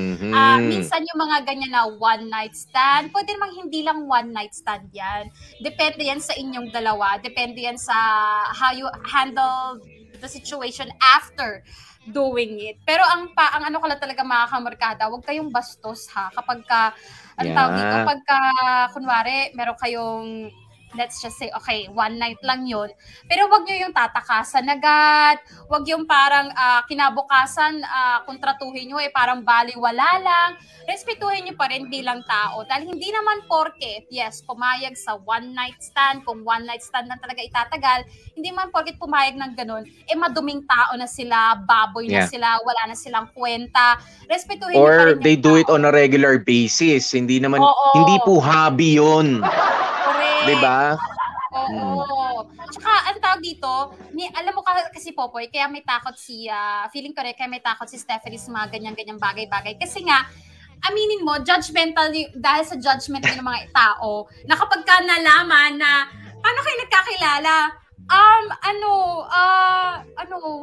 minsan yung mga ganyan na one night stand, pwede namang hindi lang one night stand yan. Depende yan sa inyong dalawa. Depende yan sa how you handle the situation after doing it. Pero ang ano ka lang talaga mga kamarkada, huwag kayong bastos ha. Kapag kunwari, meron kayong, let's just say, okay, one night lang yun. Pero wag nyo yung tatakasan agad. Wag yung parang kinabukasan, kontratuhin nyo, parang baliwala lang. Respetuhin nyo pa rin bilang tao. Dahil hindi naman porket, yes, pumayag sa one night stand, kung one night stand na talaga itatagal, hindi man porket pumayag ng ganun, maduming tao na sila, baboy na sila, wala na silang kwenta. Respetuhin nyo pa rin. Or they do it on a regular basis. Hindi po hobby yun. Diba? Oo. Tsaka, ang tawag dito, alam mo kasi Popoy, kaya may takot feeling ko rin, kaya may takot si Stephanie sa mga ganyan-ganyang bagay-bagay. Kasi nga, aminin mo, judgmental, dahil sa judgment ng mga tao, na kapag ka nalaman na, paano kayo nagkakilala?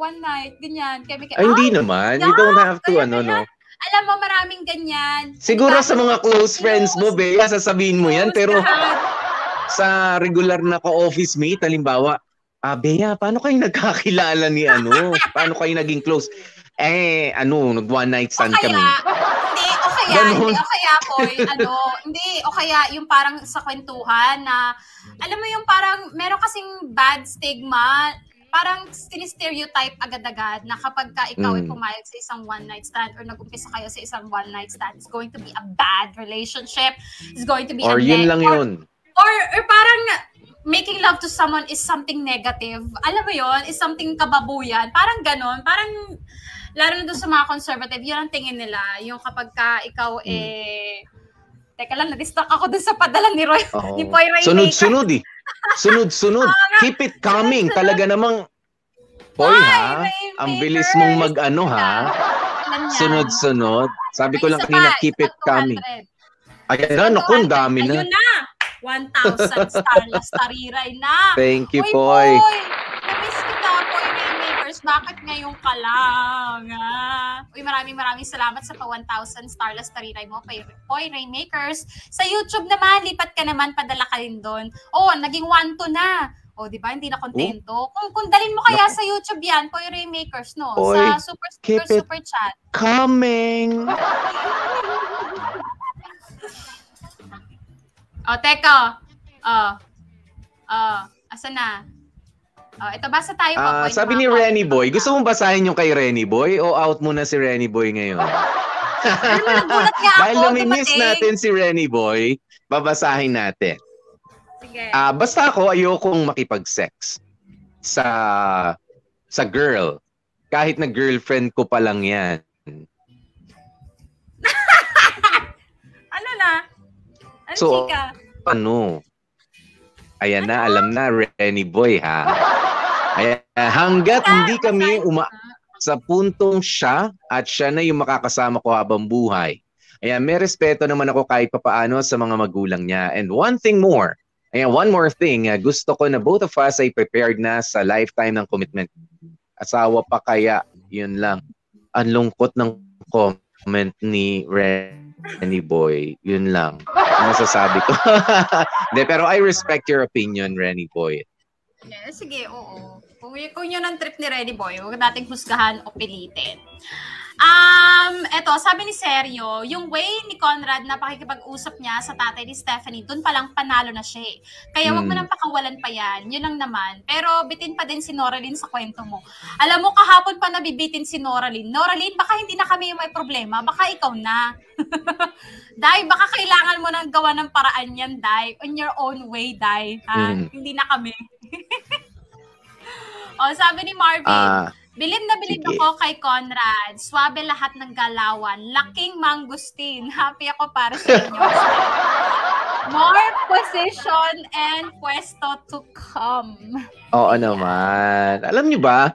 One night, ganyan. Hindi naman. You don't have to, Alam mo, maraming ganyan. Siguro sa mga close friends mo, Bea, sasabihin mo yan, pero sa regular na ka-office mate, halimbawa, Bea, paano kayo nagkakilala ni Paano kayo naging close? Nag one night stand kami. O kaya yung parang sa kwentuhan na, alam mo yung parang, meron kasing bad stigma, parang stereotype agad-agad na kapag ikaw ay pumayag sa isang one night stand or nag-umpisa kayo sa isang one night stand, it's going to be a bad relationship, it's going to be or yun lang yun. Or parang making love to someone is something negative. Alam mo yun? Is something kababuyan. Parang ganon. Parang, lalo na doon sa mga conservative, yun ang tingin nila. Yung kapag ikaw teka lang, na-distract ako doon sa padala ni Roy. Ni Poy Rainmaker. Sunod-sunod eh. Sunod-sunod. Keep it coming. Talaga namang, Poy ha? Ang bilis mong mag-ano ha? Sunod-sunod. Sabi ko lang kanina, keep it coming. Ayan na, naku, dami na. Ayun na. 1,000 starless tariray na. Thank you, Poy. Na-miss kita, Poy Rainmakers. Bakit ngayon ka lang? Maraming salamat sa 1,000 starless tariray mo, Poy Rainmakers. Sa YouTube naman, lipat ka naman, padala ka rin doon. Naging 1-2 na. Di ba? Hindi na kontento. Kung dalin mo kaya sa YouTube yan, Poy Rainmakers, no? Poy, sa super chat. Coming! Teka. Asa na? Ito, basa tayo po. Sabi ni Renny Boy, gusto mong basahin yung kay Renny Boy o out muna si Renny Boy ngayon? Dahil nami-miss natin si Renny Boy, babasahin natin. Sige. Basta ako ayokong makipag-sex sa girl. Kahit na girlfriend ko pa lang yan. Ano na? Ano so, chika? Ano? Ayan na, alam na, Renny Boy, ha? Ayan, hanggat hindi kami sa puntong siya at siya na yung makakasama ko habang buhay. Ayan, may respeto naman ako kahit papaano sa mga magulang niya. And one more thing, gusto ko na both of us ay prepared na sa lifetime ng commitment. Asawa pa kaya, yun lang. Ang lungkot ng comment ni Renny Boy, yun lang. Masasabi ko. De, pero I respect your opinion, Renny Boy. Yeah, sige, oo. Kung yun ang trip ni Renny Boy, huwag nating husgahan o pilitin. Eto, sabi ni Sergio, yung way ni Conrad na pakikipag-usap niya sa tatay ni Stephanie, dun palang panalo na siya. Kaya wag mo nang pakawalan pa yan. Yun lang naman. Pero bitin pa din si Noraline sa kwento mo. Alam mo, kahapon pa nabibitin si Noraline. Noraline, baka hindi na kami yung may problema. Baka ikaw na. Day, baka kailangan mo nang gawa ng paraan yan, Day. On your own way, Day. Hindi na kami. Sabi ni Marvin, bilib na bilib ako kay Conrad. Swabe lahat ng galawan. Laking mangustin. Happy ako para sa inyo. More position and pwesto to come. Oo naman. Alam niyo ba,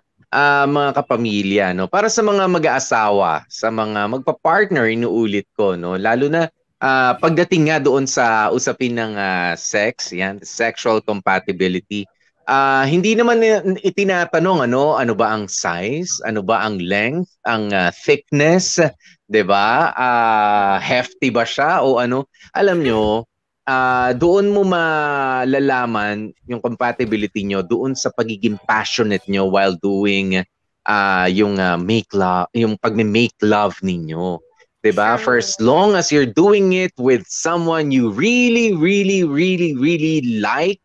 mga kapamilya, no? Para sa mga mag-aasawa, sa mga magpa-partner, inuulit ko, no? Lalo na pagdating nga doon sa usapin ng sex, yan, sexual compatibility. Hindi naman itinatanong ano ba ang size, ano ba ang length, ang thickness, 'di ba? Hefty ba siya o ano? Alam nyo, doon mo malalaman yung compatibility nyo doon sa pagiging passionate nyo while doing yung pagme-make love ninyo. 'Di ba? For as long as you're doing it with someone you really like,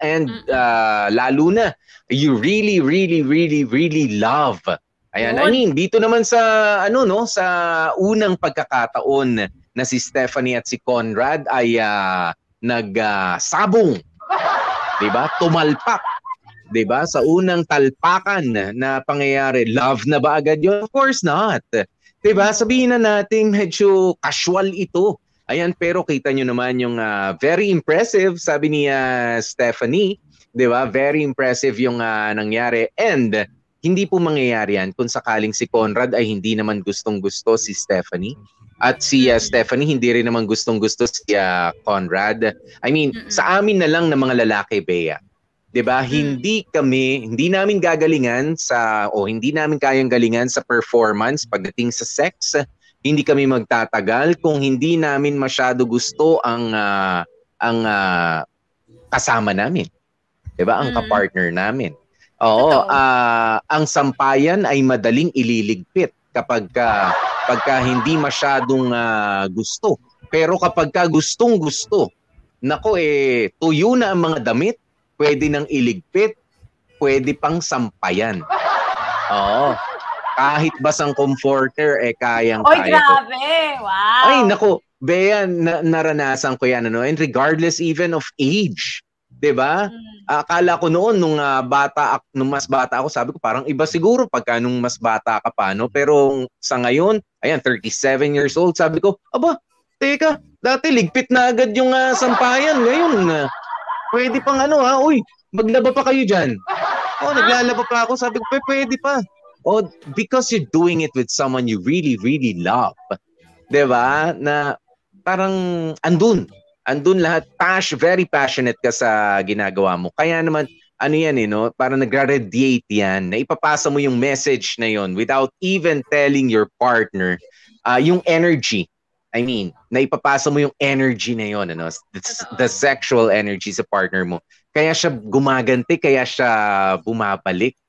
and lalo na, you really love. Ayan, I mean, dito naman sa, sa unang pagkakataon na si Stephanie at si Conrad ay nagsabong. Diba? Tumalpak. Diba? Sa unang talpakan na pangyayari, love na ba agad yun? Of course not. Diba? Sabihin na natin medyo casual ito. Ayan, pero kita nyo naman yung very impressive, sabi ni Stephanie, di ba? Very impressive yung nangyari. And hindi po mangyayari yan kung sakaling si Conrad ay hindi naman gustong-gusto si Stephanie. At si Stephanie hindi rin naman gustong-gusto si Conrad. I mean, sa amin na lang ng mga lalaki, Bea. Di ba? Hindi namin gagalingan hindi namin kayang galingan sa performance pagdating sa sex. Hindi kami magtatagal kung hindi namin masyado gusto ang kasama namin. 'Di ba? Ang kapartner namin. Oo, ang sampayan ay madaling ililigpit pagka hindi masyadong gusto. Pero kapagka gustong-gusto, nako tuyo na ang mga damit, pwede nang iligpit, pwede pang sampayan. Oo. Kahit basang comforter, kayang-kaya. Oy, grabe! Wow! Ay, naku, Bea, naranasan ko yan, and regardless even of age. Diba? Akala ko noon, nung mas bata ako, sabi ko, parang iba siguro pagka nung mas bata ka pa, no? Pero sa ngayon, 37 years old, sabi ko, aba, teka, dati ligpit na agad yung sampayan. Ngayon, pwede pang uy, maglaba pa kayo dyan. Naglalaba pa ako, sabi ko, pwede pa. Because you're doing it with someone you really love. Diba? Na parang andun lahat. Very passionate ka sa ginagawa mo. Kaya naman, parang nagra-radiate yan. Na ipapasa mo yung message na yon without even telling your partner yung energy. I mean, na ipapasa mo yung energy na yon, the sexual energy sa partner mo. Kaya siya gumaganti, kaya siya bumabalik.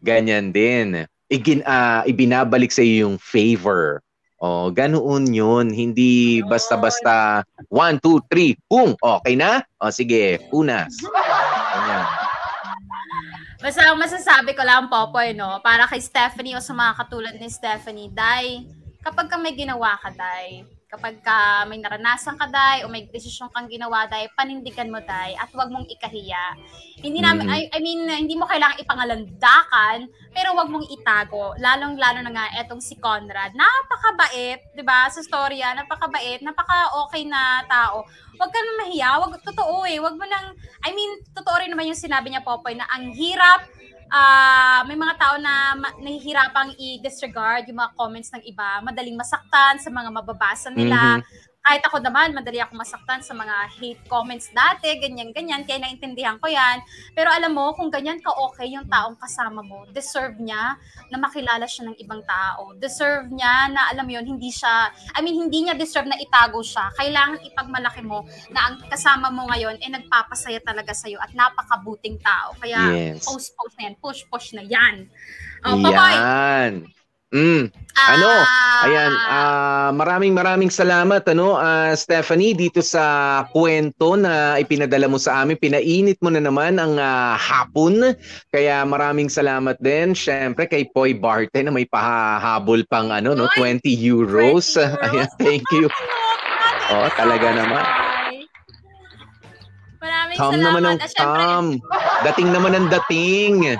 Ganyan din. Ibinabalik sa iyo yung favor. Oh, ganoon yun. Hindi basta-basta 1, 2, 3, boom! Okay na? O sige, punas. Ganyan. Basta ang masasabi ko lang, Popoy, no? Para kay Stephanie o sa mga katulad ni Stephanie, Day, kapag ka may ginawa ka, Day, kapag ka may naranasan ka, Day, o may desisyon kang ginawa, Day, panindigan mo, Day, at huwag mong ikahiya. Hindi namin, I mean, hindi mo kailangang ipangalandakan, pero huwag mong itago. Lalong-lalo na nga, etong si Conrad. Napakabait, di ba? Sa storya, napakabait, napaka-okay na tao. Huwag ka na mahiya, totoo eh. Huwag mo nang, I mean, totoo rin naman yung sinabi niya, Popoy, na ang hirap, may mga tao na nahihirapang i-disregard yung mga comments ng iba, madaling masaktan sa mga mababasa nila. Kahit ako naman, madali ako masaktan sa mga hate comments dati, ganyan-ganyan, kaya naintindihan ko yan. Pero alam mo, kung ganyan ka-okay yung taong kasama mo, deserve niya na makilala siya ng ibang tao. Deserve niya na, alam mo yun, hindi niya deserve na itago siya. Kailangan ipagmalaki mo na ang kasama mo ngayon ay nagpapasaya talaga sa'yo at napakabuting tao. Kaya post na yan, push na yan. Yan. Ayan, maraming salamat Stephanie dito sa kwento na ipinadala mo sa amin. Pinainit mo na naman ang hapon. Kaya maraming salamat din syempre kay Poy Barte na may pahabol pang 20 euros. Ayan, thank you. Talaga naman. Maraming Come salamat. naman ang come. Dating naman ang dating.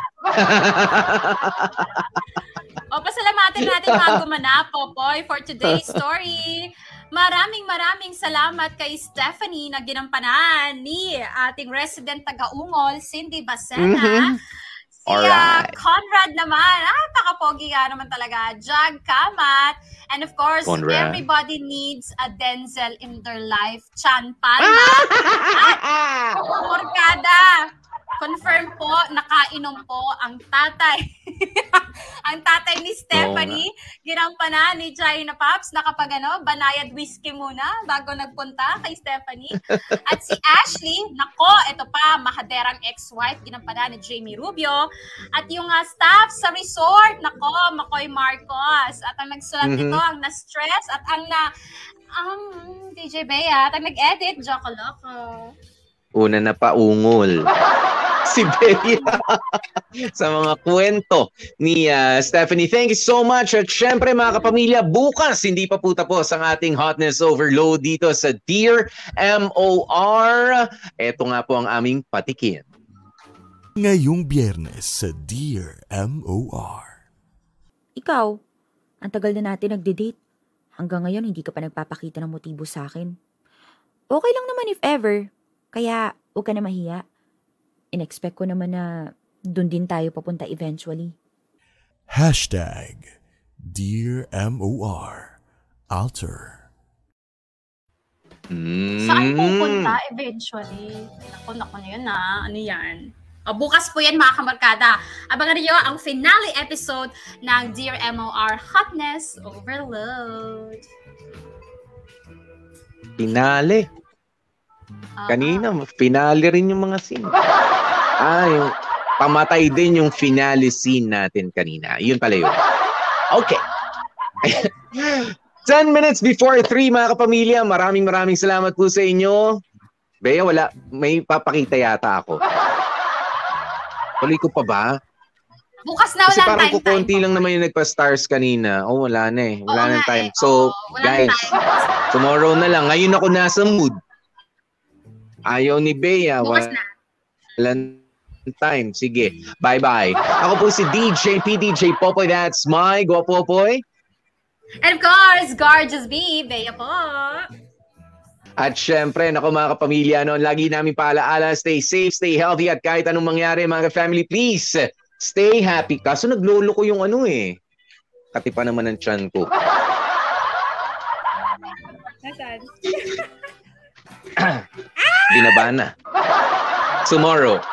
Pasalamatin natin mga gumanap, Popoy, for today's story. Maraming salamat kay Stephanie na ginampanan ni ating resident taga-Ungol, Cindy Bacena. Conrad naman, napaka-pogi nga naman talaga, Jag Kamat. And of course, Conrad. Everybody needs a Denzel in their life, Chan Palma. At Morgada. Confirm po, nakainom po ang tatay. Ang tatay ni Stephanie, ginampanan ni Jaina Paps, nakapag banayad whiskey muna bago nagpunta kay Stephanie. At si Ashley, ito pa, mahaderang ex-wife, ginampanan ni Jamie Rubio. At yung staff sa resort, Makoy Marcos. At ang nagsulat nito, ang na-stress, at ang DJ Bea, at ang nag-edit, Joko Loco. Una na paungol. Si Bea sa mga kwento ni Stephanie. Thank you so much. At syempre mga kapamilya, bukas hindi pa po tapos ang ating Hotness Overload dito sa Dear MOR. Ito nga po ang aming patikin. Ngayong Biyernes sa Dear MOR. Ikaw, ang tagal na natin nagde-date. Hanggang ngayon hindi ka pa nagpapakita ng motibo sa akin. Okay lang naman if ever. Kaya huwag ka na mahiya. In-expect ko naman na dun din tayo papunta eventually. Dear MOR Alter. Saan pupunta eventually? Naku na yun Ano yan? Bukas po yan mga kamarkada. Abangan niyo ang finale episode ng Dear MOR Hotness Overload. Finale? Kanina, finale rin yung mga scene. Yung pamatay din yung finale scene natin kanina. Yun pala yun. Okay. 10 minutes before 3 mga kapamilya. Maraming salamat po sa inyo. Bea, wala. May papakita yata ako. Tuloy ko pa ba? Bukas na, kasi wala parang time. kukunti lang naman yung nagpa-stars kanina. Wala na eh. Wala na time. So, guys, tomorrow na lang. Ngayon ako nasa mood. Ayaw ni Bea. Walang time. Sige. Bye-bye. Ako po si DJ PDJ Popoy. That's my Popoy. And of course, Gorgeous B. Bea po. At syempre, mga kapamilya, lagi namin paalaala, stay safe, stay healthy, at kahit anong mangyari, mga family, please, stay happy. Kaso naglolo ko yung katipa naman ng tiyan ko. Binaba na. Tomorrow.